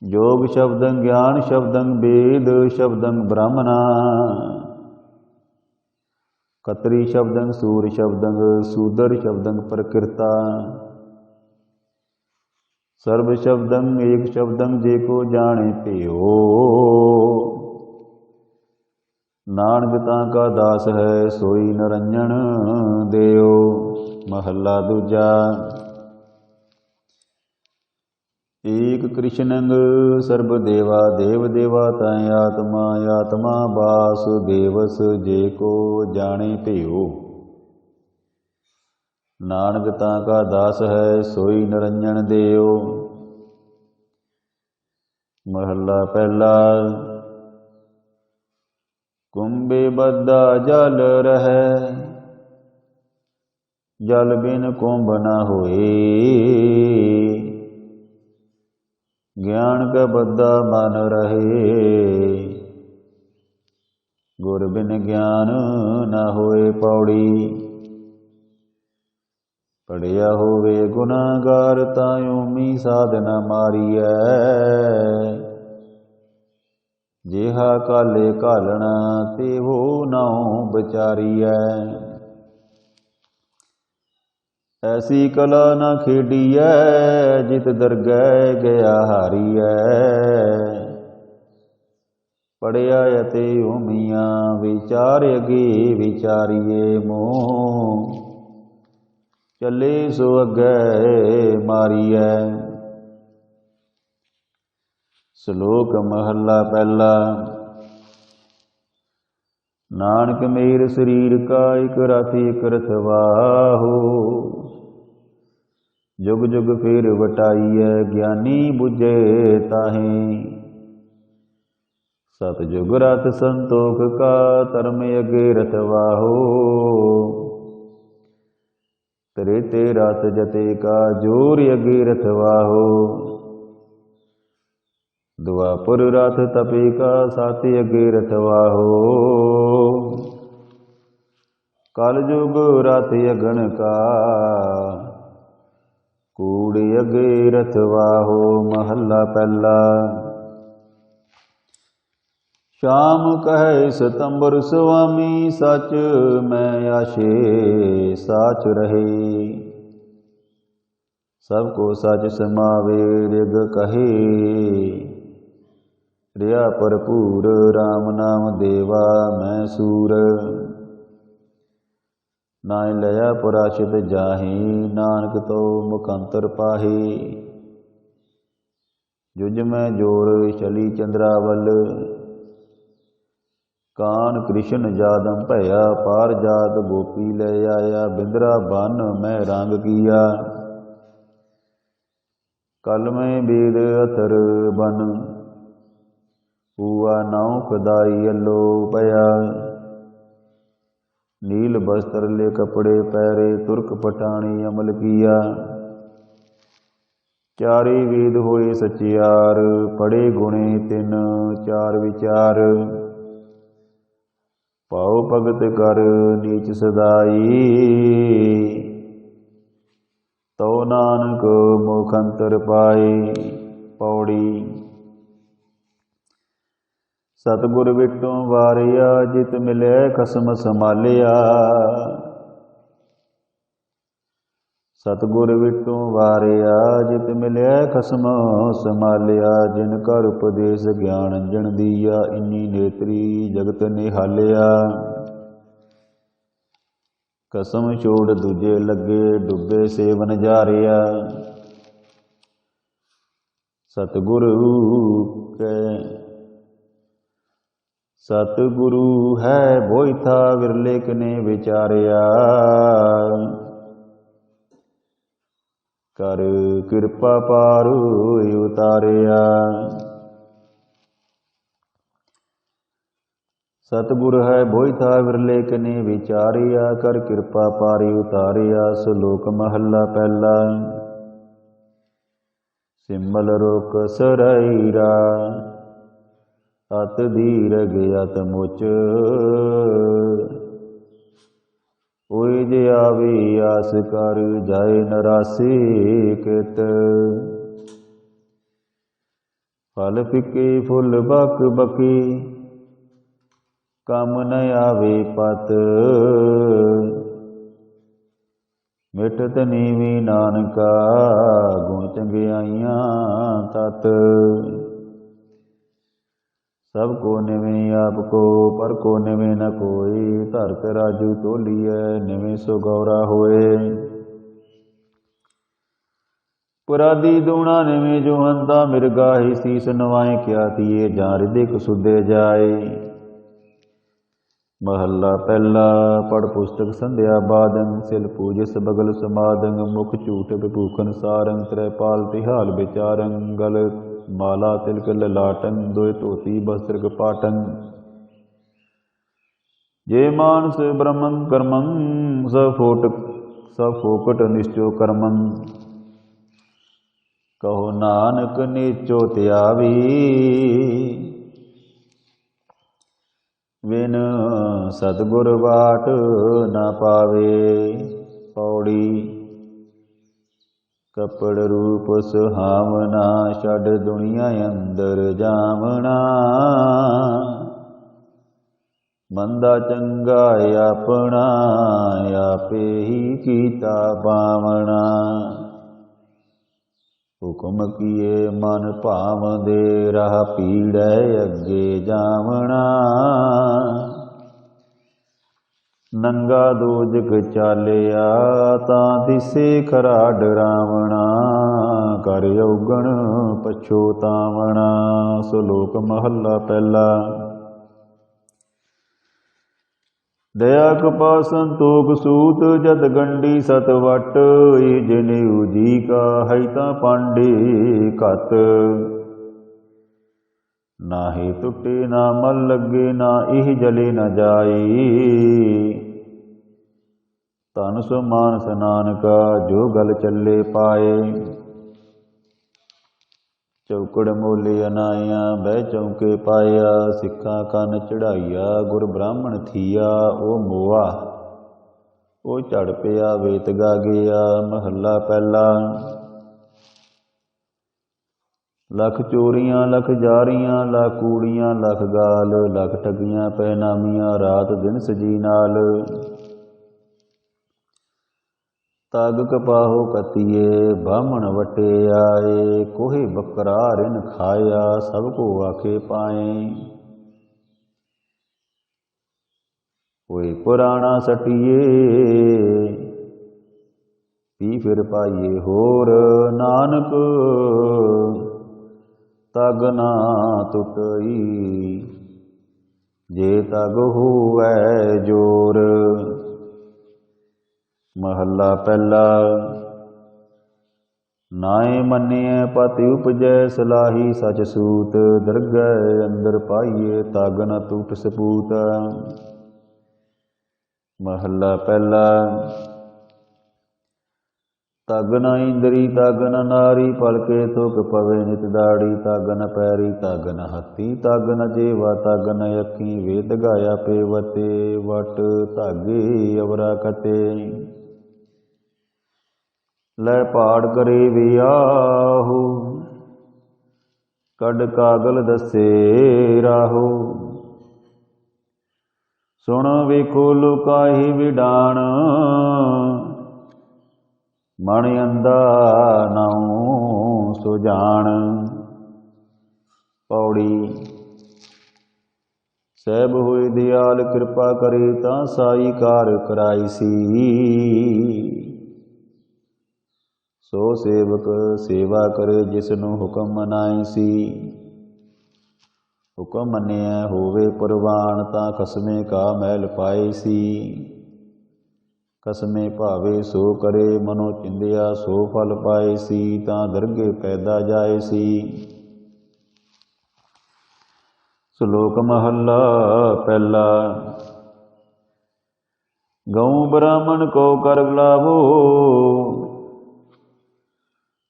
जोग शब्दं ज्ञान शब्दं वेद शब्दं ब्राह्मणा। कतरी शब्दं सूर शब्दं सूदर शब्दं प्रकृता। सर्व शब्दं एक शब्दं जेको जाने पियो। नानक ताका दास है सोई निरंजन देओ। महला दूजा। एक कृष्णंग सर्ब देवा देव देवा तय आत्मा आत्मा बास देवस जेको जाने पियो। नानक ताका दास है सोई निरंजन देओ। महला पहला। कुंभे बद्दा जल रहे, जल बिन कुंभ न होए। ज्ञान का बद्दा मन रहे, गुर बिन ज्ञान न होए पौड़ी। पढ़िया होवे गुनागार, तायोमी साधना मारिया। जेहा काले कालना, तेहो नाउ बचारिया। ऐसी कला न खेडिया, जित दरगह गया हारिया। पढ़िया यते उमिया, विचार अगे विचारिए मोह। चले सो अगे मारिया। श्लोक महला पहला। नानक मेर शरीर का, एक रथ एक रथवाहो। जुग जुग फेर वटाइय, ज्ञानी बुझे ताहे। सतजुग रथ संतोख का, धर्म अगे रथवाहो। त्रेते रथ जते का, जोर अगे रथवाहो। द्वापर रथ तपे का, साते अगे रथवाहो। कलयुग रथ अगन का, कूड़े अगे रथवाहो। महला पहला। श्याम कहे सतंबर स्वामी, सच मैं आशे साच रहे। सबको सच समावे ऋग कहे, रिया भरपूर राम नाम देवा मैं सूर। नाय लया पराशित जाहि, नानक तो मुखंतर पाहे। जुज में जोर चली चंद्रावल, कान कृष्ण जादम भया। पार जात गोपी ले आया, बिंद्रा बन मैं रंग किया। कल में वेद अथर बन, हुआ नाव खदाई अलो पया। नील बस्त्र ले कपड़े पहरे, तुर्क पठानी अमल किया। चारे वेद होए सचियार, पढ़े गुणे तिन चार विचार। पाओ भगत कर नीच सदाई, तो नानक मुखंतर पाए। पौड़ी। सतगुर विटों वारिया, जित मिले खसम संभालिया। सतगुर विटों वारिया, जित मिले खसम संभालिया। जिन कर उपदेश ज्ञान अंजन दिया, इन्नी नेत्री जगत निहालिया। कसम छोड़ दूजे लगे, डुबे सेवन जारिया। सतगुरु के सतगुरु है बोई था, विरले कने विचारिया। कर कृपा पारु उतारिया। सतगुर है बोई था विरले कने विचारिया, कर कृपा पारी उतारिया। श्लोक महला पहला। सिमल रोक सरईरा, अत दीरघ अत मुच। ओय जे आवे आस कर, जाए नरासी कित। फल फिके फुल बक बकी, कम न आवे पत। मिटत नीवी नानका, गुण चंगियाइयां तत। सब को निवे आपको, पर को निवे न कोई। धरत राजू तोलिए, निवे सो गौरा होए। पुरादी दूना निवे जो हंता, मिर्गा ही सीस नवाए। क्या थिए जां हृदय सुधे जाए। महला पहला। पढ़ पुस्तक संध्या बादन, सिल पूजस बगल समादन। मुख झूठ विभूखन सारंग, त्रैपाल तिहाल विचारं। गल माला तिलक ललाटन, दोय धोती वस्त्र कपाटन। जे मानस ब्रह्मं कर्मं, सब फोकट निश्चो कर्मं। कहो नानक नीचो त्यावी, बिन सतगुर बाट न पावे। पौड़ी। कपड़ रूप सुहावना, छड़ दुनिया अंदर जावना। मंदा चंगा अपना, आपे ही कीता पावना। हुक्म किए मन भावदे, राह पीड़ै अगे जावना। नंगा दोजक चालिया, तां दिसे खरा डरावना। कर औगण पछोतावना। श्लोक महला पहला। दया कृपा संतोख सूत, जत गंडी सत वट। जनेऊ जी का है तां पांडे कत। नाहि टुटे ना मल लगे, ना इह जले न जाई। तन सो मानस नानका, जो गल चले पाए। चौकड़ मोले अनाया, बह चौके पाया। सिक्खा कन चढ़ाइया, गुर ब्राह्मण थिया। ओ मोआ ओ झड़ पिया, वेत गा गया। महला पहला। लख चोरियां लख जारियां, लख कूड़ियां लख गाल। लख ठगियां पैनामियां, रात दिन सजी नाल। तग कपाहो कतिए, बामण वटे आए। कोहे बकरा रिन खाया, सबको आखे पाए। कोई पुराना सटिए, पी फिर पाइए होर। नानक तग ना टुटई, जे तग होवै जोर। महला पहला। नाए मनिए पति उपजै, सलाही सच सूत। दरगह अंदर पाइए, तग न टूट सपूत। महला पहला। तग न इंद्री तग न नारी, पलके तुक पवे नित दाड़ी। तग न पैरी तग न हथी, तग न जेवा तग न अखी। वेद गाया पेवते, वट धागे अवरा कते। लै पाड़ करे वियाहु, कड कागल दसे राहु। सुन वेखो लुकाही विडाण, मण अंधा नाऊं सुजान। पौड़ी। सैब होए दयाल कृपा करे, तां साई कार कराईसी। सो सेवक सेवा करे, जिसनु हुक्म मनाईसी। हुक्म मनिया होवे परवान, तां खसमे का मैल पाईसी। कसमे भावे सो करे, मनो चिंदिया सो फल पाएसी। तां दरगे पैदा जाएसी। ਸ਼ਲੋਕ ਮਹੱਲਾ ਪਹਿਲਾ। ਗਊ ਬ੍ਰਾਹਮਣ ਕੋ ਕਰ ਗਲਾਵੋ,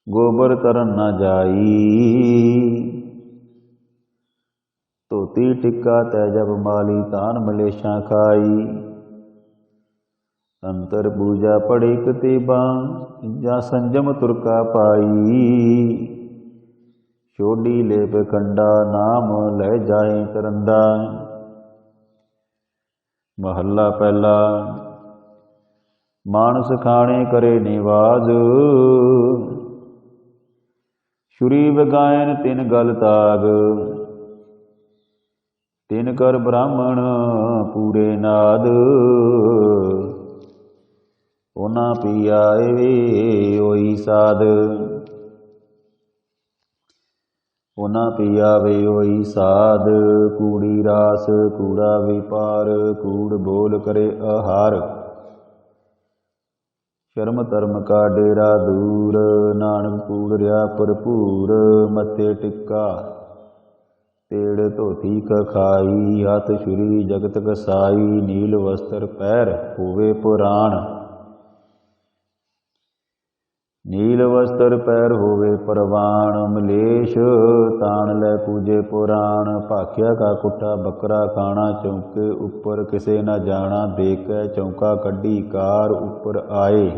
ਗੋਬਰ ਤਰਨ ਨ ਜਾਈ। ਧੋਤੀ ਟਿੱਕਾ ਤੈ ਜਬ ਮਾਲੀ, ਤਾਨ ਮਲੇਸ਼ਾਂ ਖਾਈ। ਅੰਤਰ ਪੂਜਾ ਪੜੀ ਕਤੀਬਾ, ਜਾਂ ਸੰਜਮ ਤੁਰਕਾ ਪਾਈ। ਛੋਡੀ ਲੇਪ ਕੰਡਾ, ਨਾਮ ਲੈ ਜਾਏ ਕਰੰਦਾ। ਮਹੱਲਾ ਪਹਿਲਾ। ਮਾਨਸ ਖਾਣੇ ਕਰੇ ਨਿਵਾਜ, ਛੁਰੀ ਵਗਾਇਨ ਤਿਨ ਗਲ ਤਾਗ। ਤਿਨ ਕਰ ਬ੍ਰਾਹਮਣ ਪੂਰੇ ਨਾਦ, ਉਹਨਾਂ ਪੀਆਏ ਹੋਈ ਸਾਧ। ਉਹਨਾਂ ਪੀਆਵੇ ਹੋਈ ਸਾਧ। ਕੂੜੀ ਰਾਸ ਕੂੜਾ ਵਿਪਾਰ, ਕੂੜ ਬੋਲ ਕਰੇ ਆਹਾਰ। ਸ਼ਰਮ ਧਰਮ ਕਾ ਡੇਰਾ ਦੂਰ, ਨਾਨਕ ਕੂੜ ਰਿਆ ਭਰਪੂਰ। ਮੱਥੇ ਟਿੱਕਾ ਤੇੜ ਧੋਤੀ ਕਖਾਈ, ਹੱਥ ਛੁਰੀ ਜਗਤ ਕਸਾਈ। ਨੀਲ ਵਸਤਰ ਪੈਰ ਹੋਵੇ ਪੁਰਾਣ, ਨੀਲ ਵਸਤਰ ਪੈਰ ਹੋਵੇ ਪਰਵਾਣ। ਮਲੇਸ਼ ਤਾਣ ਲੈ ਪੂਜੇ ਪੁਰਾਣ, ਭਾਖਿਆ ਕਾ ਕੁੱਟਾ ਬੱਕਰਾ ਖਾਣਾ। ਚੌਂਕੇ ਉੱਪਰ ਕਿਸੇ ਨਾ ਜਾਣਾ, ਦੇਖੈ ਚੌਂਕਾ ਕੱਢੀ ਕਾਰ। ਉੱਪਰ ਆਏ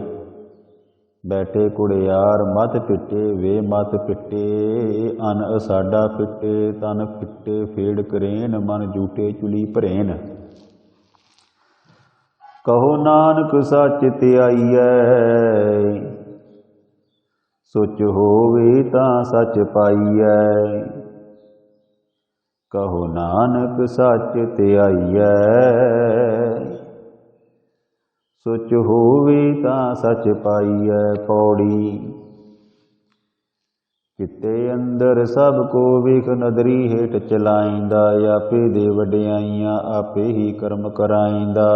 ਬੈਠੇ ਕੁੜਿਆਰ, ਮੱਥ ਪਿੱਟੇ ਵੇ ਮੱਥ ਪਿੱਟੇ। ਅਨ ਅਸਾਡਾ ਫਿੱਟੇ, ਤਨ ਫਿੱਟੇ ਫੇੜ ਕਰੇਨ। ਮਨ ਜੂਟੇ ਚੁਲੀ ਭਰੇਨ। ਕਹੋ ਨਾਨਕ ਸੱਚ ਧਿਆਈਐ, ਸੁਚ ਹੋਵੇ ਤਾਂ ਸੱਚ ਪਾਈਐ। ਕਹੋ ਨਾਨਕ ਸੱਚ ਧਿਆਈਐ, ਸੁਚ ਹੋਵੇ ਤਾਂ ਸੱਚ ਪਾਈਐ। ਪੌੜੀ। ਕਿਤੇ ਅੰਦਰ ਸਭ ਕੋ ਵੇਖ, ਨਦਰੀ ਹੇਠ ਚਲਾਈਂਦਾ। ਆਪੇ ਦੇ ਵਡਿਆਈਆਂ ਆਪੇ ਹੀ ਕਰਮ ਕਰਾਈਂਦਾ।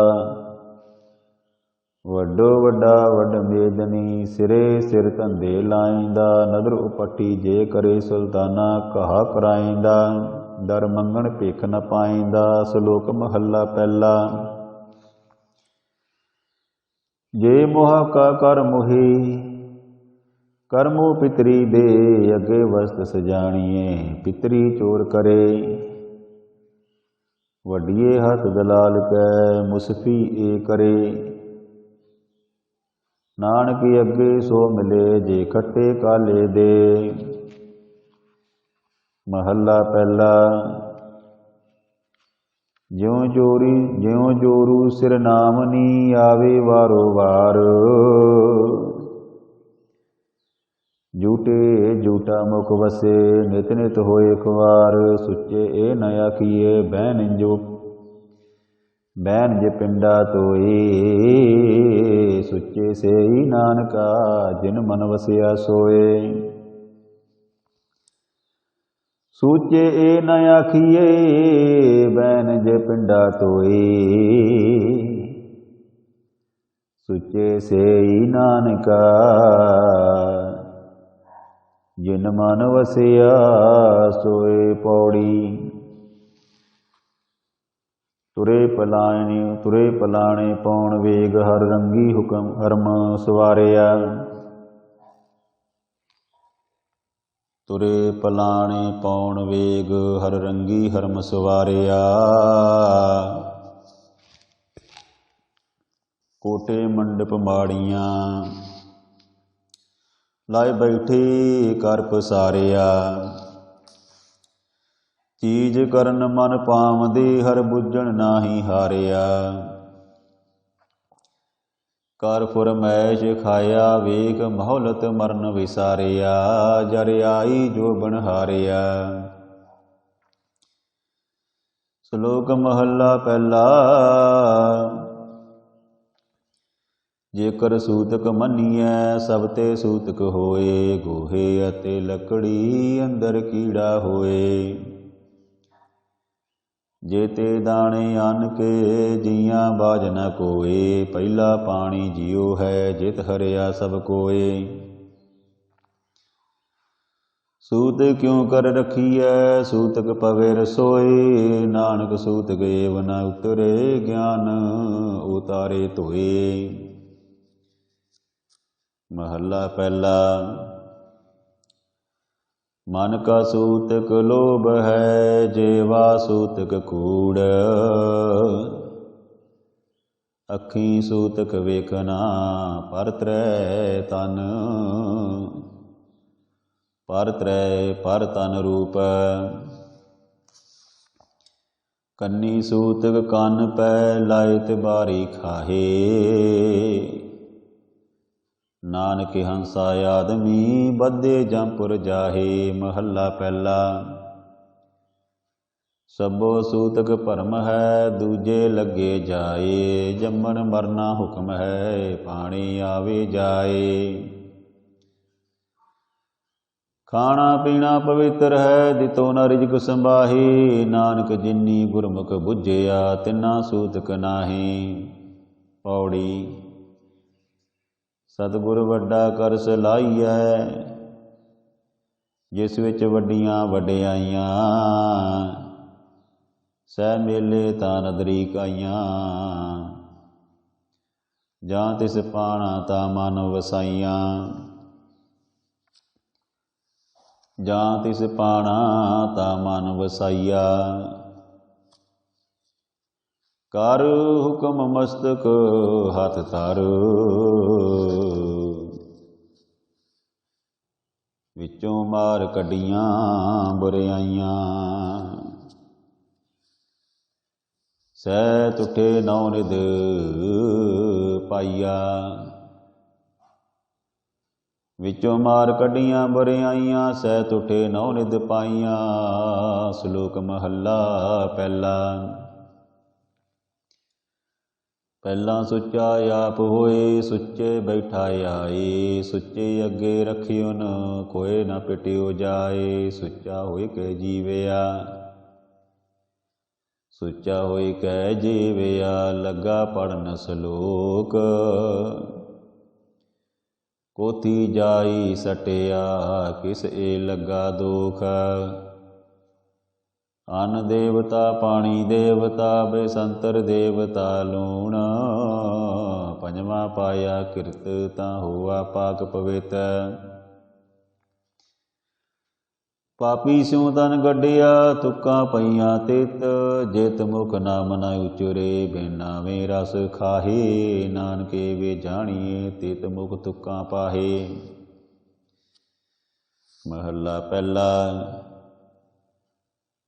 ਵੱਡੋ ਵੱਡਾ ਵੱਡ ਮੇਦਨੀ, ਸਿਰੇ ਸਿਰ ਧੰਦੇ ਲਾਈਂਦਾ। ਨਦਰ ਉਪੱਟੀ ਜੇ ਕਰੇ ਸੁਲਤਾਨਾ, ਕਹਾ ਕਰਾਈਂਦਾ। ਦਰ ਮੰਗਣ ਭਿਖ ਨ ਪਾਈਂਦਾ। ਸ਼ਲੋਕ ਮਹੱਲਾ ਪਹਿਲਾ। ਜੇ ਮੋਹ ਕਾ ਕਰ ਮੋਹੀ, ਕਰਮੋ ਪਿਤਰੀ ਦੇ। ਅੱਗੇ ਵਸਤ ਸਜਾਣੀਏ, ਪਿਤਰੀ ਚੋਰ ਕਰੇ। ਵੱਡੀਏ ਹੱਥ ਦਲਾਲ ਕੈ, ਮੁਸਫੀ ਏ ਕਰੇ। ਨਾਨਕ ਅੱਗੇ ਸੋ ਮਿਲੇ, ਜੇ ਖੱਟੇ ਕਾਲੇ ਦੇ। ਮਹੱਲਾ ਪਹਿਲਾ। ਜਿਉ ਜੋਰੂ ਸਿਰ ਨਾਮ ਨੀ, ਆਵੇ ਵਾਰੋ ਵਾਰ। ਝੂਟੇ ਝੂਟਾ ਮੁਖ ਵਸੇ, ਨਿਤ ਨਿਤ ਹੋਏ ਖੁਆਰ। ਸੁੱਚੇ ਇਹ ਨ ਆਖੀਏ, ਬੈਨ ਜੇ ਪਿੰਡਾ ਤੋਏ। ਸੁੱਚੇ ਸੇਈ ਨਾਨਕਾ, ਜਿਨ ਮਨ ਵਸਿਆ ਸੋਏ। ਸੂਚੇ ਇਹ ਨ ਆਖੀਏ, ਬੈਨ ਜੇ ਪਿੰਡਾ ਤੋਏ। ਸੁੱਚੇ ਸੇਈ ਨਾਨਕਾ, ਜਿਨ ਮਨ ਵਸਿਆ ਸੋਏ। ਪੌੜੀ। ਤੁਰੇ ਪਲਾਣੇ ਪੌਣ ਵੇਗ, ਹਰ ਰੰਗੀ ਹੁਕਮ ਹਰਮ ਸਵਾਰਿਆ। ਤੁਰੇ ਪਲਾਣੇ ਪੌਣ ਵੇਗ, ਹਰ ਰੰਗੀ ਹਰਮ ਸਵਾਰਿਆ। ਕੋਟੇ ਮੰਡਪ ਮਾੜੀਆਂ, ਲਾਏ ਬੈਠੇ ਕਰ ਪਸਾਰਿਆ। ਚੀਜ ਕਰਨ ਮਨ ਪਾਵਦੇ, ਹਰ ਬੁੱਝਣ ਨਾਹੀ ਹਾਰਿਆ। ਕਰ ਫੁਰਮੈਸ਼ ਖਾਇਆ, ਵੇਖ ਮਹੌਲਤ ਮਰਨ ਵਿਸਾਰਿਆ। ਜਰ ਆਈ ਜੋ ਬਣ ਹਾਰਿਆ। ਸ਼ਲੋਕ ਮਹੱਲਾ ਪਹਿਲਾ। ਜੇਕਰ ਸੂਤਕ ਮੰਨੀਐ, ਸਭ ਤੇ ਸੂਤਕ ਹੋਏ। ਗੋਹੇ ਅਤੇ ਲੱਕੜੀ ਅੰਦਰ ਕੀੜਾ ਹੋਏ। ਜੇ ਤੇ ਦਾਣੇ ਅੰਨ ਕੇ, ਜੀਆਂ ਬਾਝ ਨ ਕੋਏ। ਪਹਿਲਾ ਪਾਣੀ ਜਿਉ ਹੈ, ਜਿਤ ਹਰਿਆ ਸਭ ਕੋਏ। सूत क्यों कर रखिए सूतक पवे रसोए, नानक सूतक एव न उतरे ज्ञान उतारे धोए। महला पहला। मन का सूतक लोभ है, जेवा सूतक कूड़। अखी सूतक वेखना, पर त्रै तन। पर त्रै पर तन रूप। कन्नी सूतक कन पै, लायत बारी खाहे। नानक हंसा आदमी, बद्धे जमपुर जाहे। महला पहला। सबो सूतक भरम है, दूजे लगे जाए। जम्मन मरना हुक्म है, पानी आवे जाए। खाना पीना पवित्र है, दितो न रिजक संभाही। नानक जिन्नी गुरमुख बुझिया, तिना सूतक नाही। पौड़ी। सतगुर वड्डा कर सलाहीਐ, जिस विच वड्डियां वड्डियाइयां। सै मेले तां नदरी काइयां, जां तिस पाणा ता मन वसाइयां। ਜਾਂ ਤਿਸ ਪਾਣਾ ਤਾ ਮਨ ਵਸਾਈਆ। ਕਰ ਹੁਕਮ ਮਸਤਕ ਹੱਥ ਧਰ, ਵਿੱਚੋਂ ਮਾਰ ਕੱਢੀਆਂ ਬੁਰਿਆਈਆਂ। ਸਹਿ ਤੁਠੇ ਨੌ ਨਿਧ ਪਾਈਆ, ਵਿੱਚੋਂ ਮਾਰ ਕੱਢੀਆਂ ਬੁਰਿਆਈਆਂ। ਸਹਿ ਤੁਠੇ ਨੌ ਨਿਧ ਪਾਈਆਂ। ਸ਼ਲੋਕ ਮਹੱਲਾ ਪਹਿਲਾ। ਪਹਿਲਾਂ ਸੁੱਚਾ ਆਪ ਹੋਏ, ਸੁੱਚੇ ਬੈਠਾ ਆਏ। ਸੁੱਚੇ ਅੱਗੇ ਰਖਿਓਨ, ਕੋਇ ਨਾ ਪਿਟਿਓ ਜਾਏ। ਸੁੱਚਾ ਹੋਇ ਕੈ ਜੀਵਿਆ, ਸੁੱਚਾ ਹੋਇ ਕੈ ਜੀਵਿਆ। ਲੱਗਾ ਪੜਨ ਸ਼ਲੋਕ, ਕੋਥੀ ਜਾਈ ਸਟਿਆ। ਕਿਸ ਏ ਲੱਗਾ ਦੋਖ। ਅੰਨ ਦੇਵਤਾ ਪਾਣੀ ਦੇਵਤਾ, ਬੇਸੰਤਰ ਦੇਵਤਾ ਲੂਣ। ਪੰਜਵਾਂ ਪਾਇਆ ਕਿਰਤ, ਤਾਂ ਹੋਆ ਪਾਕ ਪਵਿੱਤ। ਪਾਪੀ ਸਿਉ ਤਨ ਗੱਡਿਆ, ਤੁਕਾਂ ਪਈਆਂ ਤਿਤ। ਜਿਤ ਮੁਖ ਨਾਮ ਨ ਉਚਰੇ, ਬਿਨਾਵੇਂ ਰਸ ਖਾਹੇ। ਨਾਨਕੇ ਵੇ ਜਾਣੀਏ, ਤਿਤ ਮੁਖ ਤੁਕਾਂ ਪਾਹੇ। ਮਹੱਲਾ ਪਹਿਲਾ।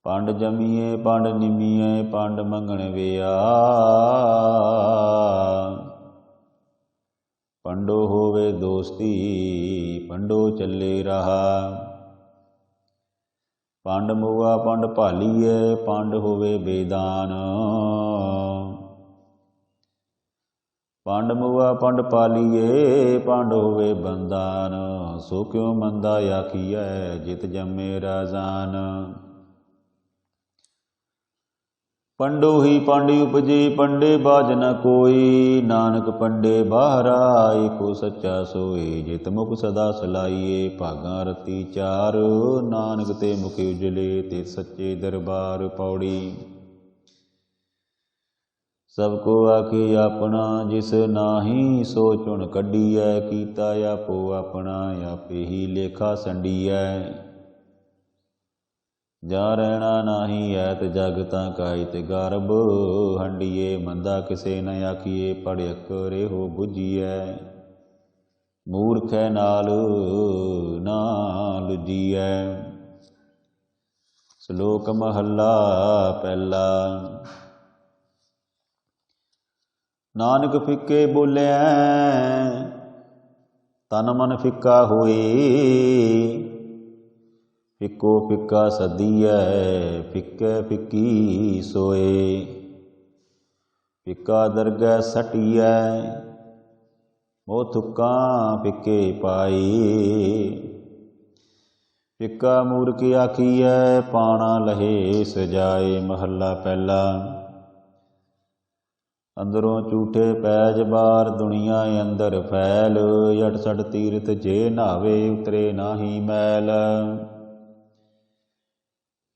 ਪੰਡ ਜਮੀਏ ਪੰਡ ਨਿਮੀਏ, ਪੰਡ ਮੰਗਣ ਵਿਆ। ਪੰਡੋ ਹੋਵੇ ਦੋਸਤੀ, ਪੰਡੋ ਚੱਲੇ ਰਹਾ। ਪੰਡ ਮੁਆ ਪੰਡ ਭਾਲੀਏ, ਪੰਡ ਹੋਵੇ ਬੇਦਾਨ। ਪੰਡ ਮੁਆ ਪੰਡ ਪਾਲੀਏ, ਪੰਡ ਹੋਵੇ ਬੰਦਾਨ। ਸੋ ਕਿਉ ਮੰਦਾ ਆਖੀਐ, ਜਿਤ ਜੰਮੇ ਰਾਜਾਨ। ਪੰਡੋ ਹੀ ਪੰਡ ਉਪਜੇ, ਪੰਡੇ ਬਾਝ ਨ ਕੋਈ। ਨਾਨਕ ਪੰਡੇ ਬਾਹਰਾ, ਏਕੋ ਸੱਚਾ ਸੋਈ। ਜਿਤ ਮੁਖ ਸਦਾ ਸਲਾਈਏ, ਭਾਗਾਂ ਰਤੀ ਚਾਰ। ਨਾਨਕ ਤੇ ਮੁਖ ਉਜਲੇ, ਤੇ ਸੱਚੇ ਦਰਬਾਰ। ਪੌੜੀ। ਸਭ ਕੋ ਆਖੇ ਆਪਣਾ, ਜਿਸ ਨਾਹੀ ਸੋ ਚੁਣ ਕੱਢੀਐ। ਕੀਤਾ ਆਪੋ ਆਪਣਾ, ਆਪੇ ਹੀ ਲੇਖਾ ਸੰਡੀਐ। ਜਾਂ ਰਹਿਣਾ ਨਾਹੀ ਐਤ ਜਗ, ਤਾਂ ਕਾਇਤ ਗਰਭ ਹੰਡੀਏ। ਮੰਦਾ ਕਿਸੇ ਨ ਆਖੀਏ, ਪੜਿਅਕ ਰਹਿਓ ਬੁਝੀਐ। ਮੂਰਖੈ ਨਾਲ ਨਾ ਲੁਜੀਐ। ਸ਼ਲੋਕ ਮਹੱਲਾ ਪਹਿਲਾ। ਨਾਨਕ ਫਿੱਕੇ ਬੋਲਿਆ, ਤਨ ਮਨ ਫਿੱਕਾ ਹੋਏ। ਫਿੱਕੋ ਫਿੱਕਾ ਸਦੀਐ, ਫਿੱਕੇ ਫਿੱਕੀ ਸੋਏ। ਫਿੱਕਾ ਦਰਗਹਿ ਸਟੀਐ, ਮੋਹ ਤੁਕਾਂ ਫਿੱਕੇ ਪਾਈ। ਫਿੱਕਾ ਮੂਰਖ ਆਖੀਐ, ਪਾਣਾ ਲਹੇ ਸਜਾਏ। ਮਹੱਲਾ ਪਹਿਲਾ। ਅੰਦਰੋਂ ਝੂਠੇ ਪੈਜ, ਬਾਹਰ ਦੁਨੀਆ ਅੰਦਰ ਫੈਲ। 68 ਤੀਰਥ ਜੇ ਨਾਵੇ, ਉਤਰੇ ਨਾਹੀ ਮੈਲ।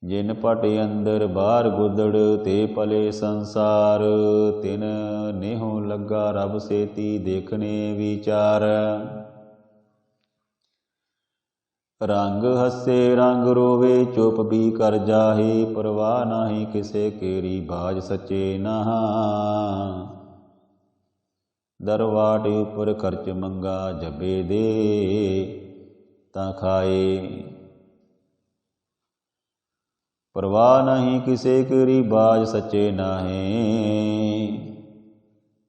जिन पट अंदर बार गुदड़ ते पले संसार, तिन नेहो लगा रब सेती देखने विचार। रंग हसे रंग रोवे चुप भी कर जाहे, परवाह नाही किसे केरी बाज सचे नहा। दरवाट उपर खर्च मंगा जबे दे तां खाए, परवाह नहीं किसे केरी बाज सचे नाहे।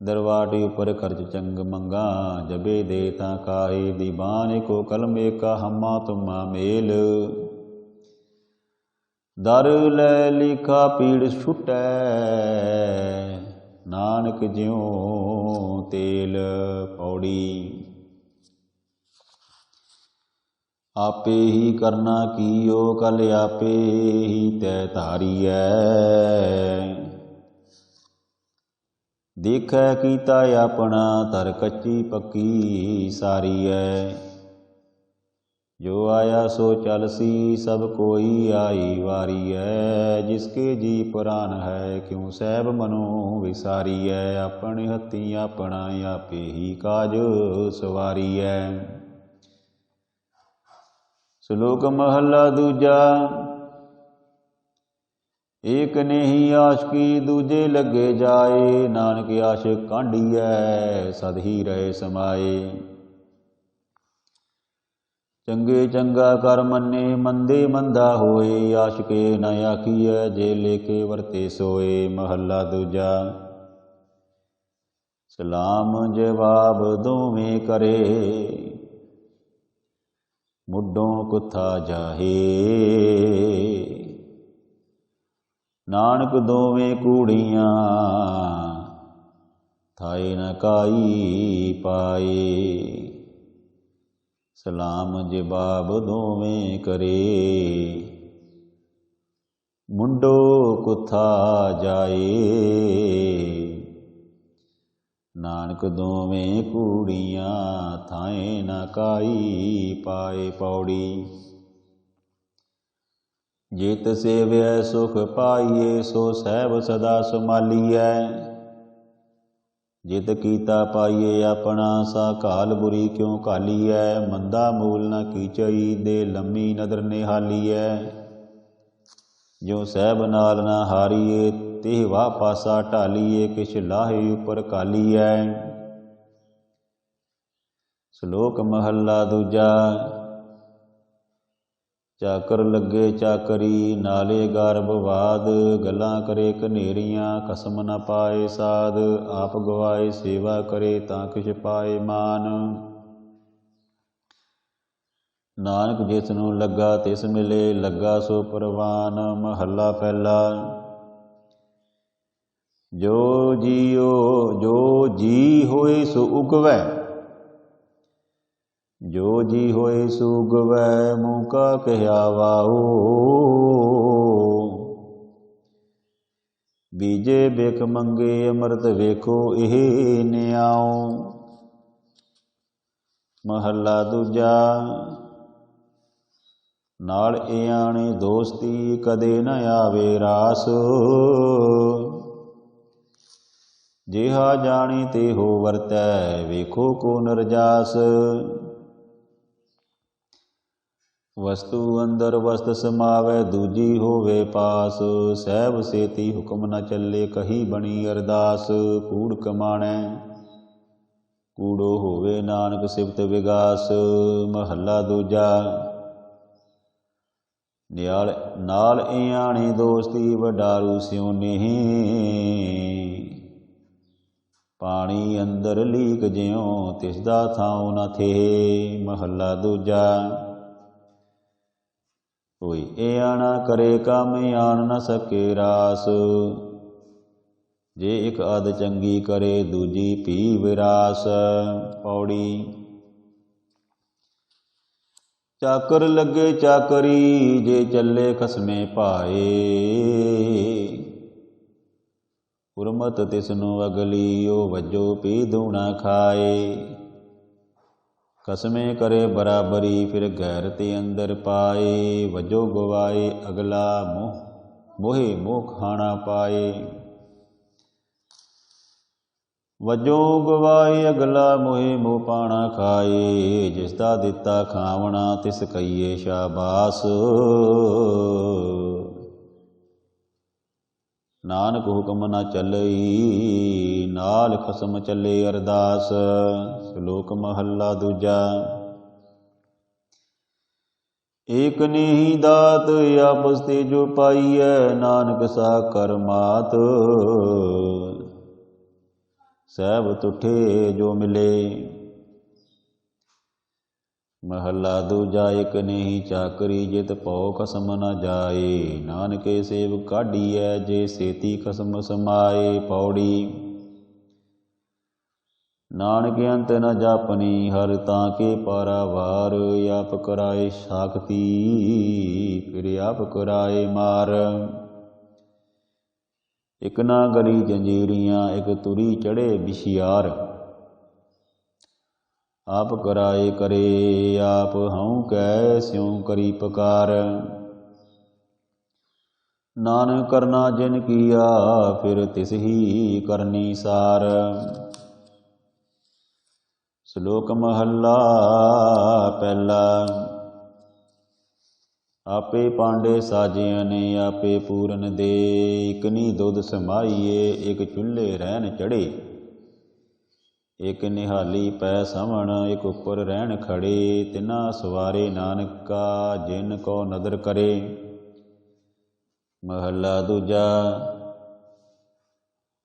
दरवाट उपर खर्च चंग मंगा जबे दे तां खाए। दीवान को कलम एका हम्मा तुमा मेल, दर लै लिखा पीड़ छुटै। नानक ज्यों तेल पौड़ी, आपे ही करना कीओ कल आपे ही तै धारीऐ। देखै कीता अपना तर कच्ची पक्की सारी है। जो आया सो चलसी सब कोई आई वारी है। जिसके जी प्राण है क्यों सैब मनो विसारी है। अपने हत्थी अपना आपे ही काज सवारी है। श्लोक महला दूजा। एक ने ही आशिकी दूजे लगे जाए। नानक आशिक कांढीऐ सद ही रहे समाए। चंगे चंगा कर मन्ने मंदे मंदा होए। आशिके न आखीऐ जे लेके वरते सोए। महला दूजा। सलाम जवाब दोवें करे, मुड्ढों कुथा जाहे। नानक दोवें कूड़ियाँ थाए न काई पाए। सलाम जवाब दोवें करे, मुंडो कुथा जाए। नानक दोवें कूड़ियाँ थाए न काई पाए। पौड़ी। जित सेव्य सुख पाइए सो सैब सदा संभालीऐ। जित कीता पाइए अपना सा काल बुरी क्यों कालीऐ। मंदा मूल न कीचई दे लम्मी नदर निहालीऐ। जो सैब नाल न हारीए तिह वाह पासा ढालीए। किछ लाहे उपर कालीऐ। श्लोक महला दूजा। चाकर लगे चाकरी नाले गर्भवाद। गल्लां करे कनेरियां कसम न पाए साध। आप गवाए सेवा करे तां किछ पाए मान। नानक जिसनों लगा तिस मिले लगा सो परवान। महला पहला। जो जी होए सो उगवै। जो जी होए सो उगवै मुँह का कहया वाओ। बीजे बिक मंगे अमृत वेखो एह न्याओ। महला दूजा। नाल इयाणे दोस्ती कदे न आवे रास। जिहा जानी तेहो वरतै वेखो को नरजास। वस्तु अंदर वस्त समावै दूजी होवे पास। सैब सेती हुक्म न चले कही बणी अरदास। कूड़ कमाणै कूड़ो होवे नानक सिफत विगास। महला दूजा। नाल इयाणी दोस्ती वडारू स्यों नेह। पानी अंदर लीक ज्यों तिसदा थां न थे। महला दूजा। कोई एआना करे काम आन न सके रास। जे एक अध चंगी करे दूजी पी विरास। पौड़ी। चाकर लगे चाकरी जे चले खसमे पाए। उर्मत तिसनु अगली ओ वजो पी दूना खाए। खसमे करे बराबरी फिर गैर ते अंदर पाए। वजो गवाए अगला मोहे मोह खाना पाए। वजो गवाए अगला मोहे मोह पाना खाए। जिसदा दिता खावना तिस कहिए शाबास। नानक हुक्म न चलई नाल खसम चले अरदास। श्लोक महला दूजा। एक नेही दात आपस ते जो पाईਐ। नानक सा कर मात सैब तुठे जो मिले। महला दूजा। एक नेही चाकरी जित पौ खसम न जाए। नानके सेव काढ़ीਐ जे सेती खसम समाए। पौड़ी। नानक अंत न जापनी हर ताके पारावार। आप कराए साखती फिर आप कराए मार। एक ना गली जंजीरियां एक तुरी चढ़े बिशियार। आप कराए करे आप हऊँ कै स्यों करी पकार। नानक करना जिन किया फिर तिस ही करनी सार। श्लोक महला पहला। आपे पांडे साजिया ने आपे पूरन दे। इकनी दुध समाइए एक चुल्हे रहन चढ़े। एक निहाली पै समण एक उपर रहन खड़े। तिना सवारे नानक का जिन को नदर करे। महला दूजा।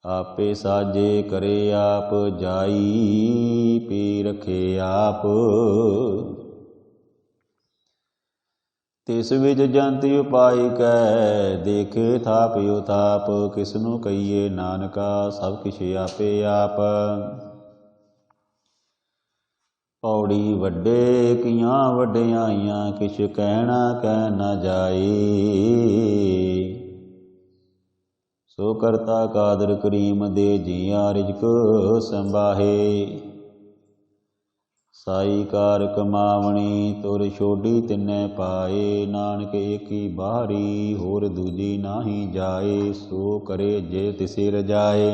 आपे साजे करे आप जाई पी रखे आप। तिस विच जंत उपाय कै देखे थाप उताप। किसनु कहिए नानका सब किछ आपे आप। पौड़ी वड्डे कियां वड्डियाइयां किछ कहना कह न जाए। सो करता कादर करीम दे जिया रिजक संभाहे। साई कार कमावणी तुर छोड़ी तिन्ने पाए। नानक एकी बाहरी होर दूजी नाही जाए। सो करे जे तिसे रजाए।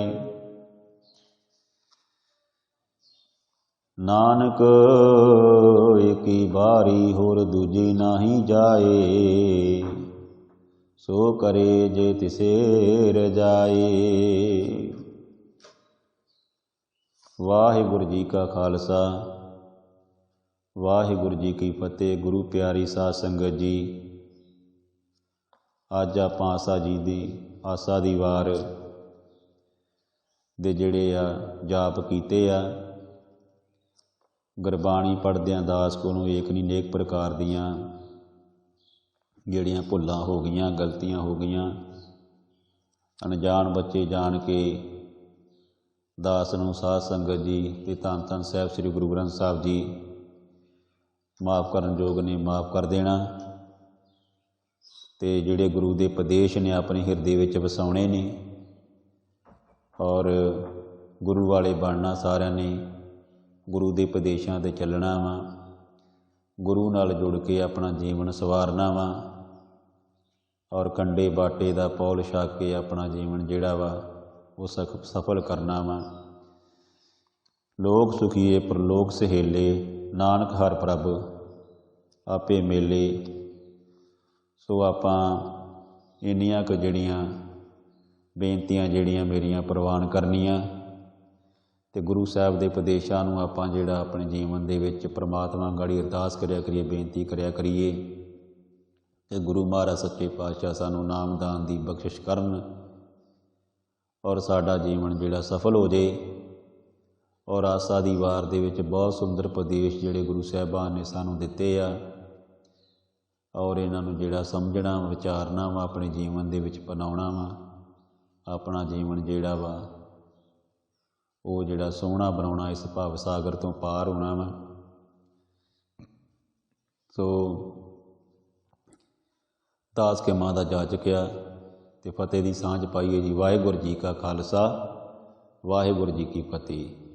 नानक एकी बारी होर दूजी नाही जाए। सो करे जे तिसे रजाए। वाहिगुरु जी का खालसा वाहिगुरु जी की फतेह। गुरु प्यारी साध संगत जी, अज आपां आसा दी वार दे जिहड़े जाप कीते आ। गुरबाणी पढ़द्यां दास कोलों एक नहीं नेक प्रकार दियां जिहड़ियां भुल्लां हो गईयां, गलतियां हो गईयां। अनजान बच्चे जान के दास नूं साध संगत जी ते धन धन साहिब श्री गुरु ग्रंथ साहिब जी माफ़ करन जोग ने माफ़ कर देना। ते जिहड़े गुरु दे उपदेश ने अपने हिरदे विच वसाउणे ने और गुरु वाले बनना सारिਆਂ ने गुरु के उपदेशों ते चलना वा। गुरु नाल जुड़ के अपना जीवन सवारना वा और कंडे बाटे दा पौल छक के अपना जीवन जिहड़ा वा वो सफल करना वा। लोक सुखीए परलोक सहेले नानक हर प्रभ आपे मेले। सो आपां इन्नियां क जिहड़ियां बेनतियां जिहड़ियां मेरियां प्रवान करनियां ते गुरु साहब के उपदेशों नूं आपां जिहड़ा अपने जीवन दे विच परमात्मा गाड़ी अरदास करिया करिए, बेनती करिया करिए ते गुरु महाराज सच्चे पातशाह सानूं नाम दान की बख्शिश करन और साडा जीवन जिहड़ा सफल हो जाए। और आसा दी वार दे विच बहुत सुंदर उपदेश जिहड़े गुरु साहिबान ने सानूं दिते आ और इन्हां नूं जिहड़ा समझना विचारना वा अपने जीवन दे विच अपनाउणा वा। अपना जीवन जिहड़ा वा वो जिहड़ा सोहना बनाउणा, इस भाव सागर तो पार होना वा। सो दास के मां दा जा चुकिया ते फतेह दी सांझ पाईए जी। वाहिगुरू जी का खालसा वाहिगुरू जी की फतेह।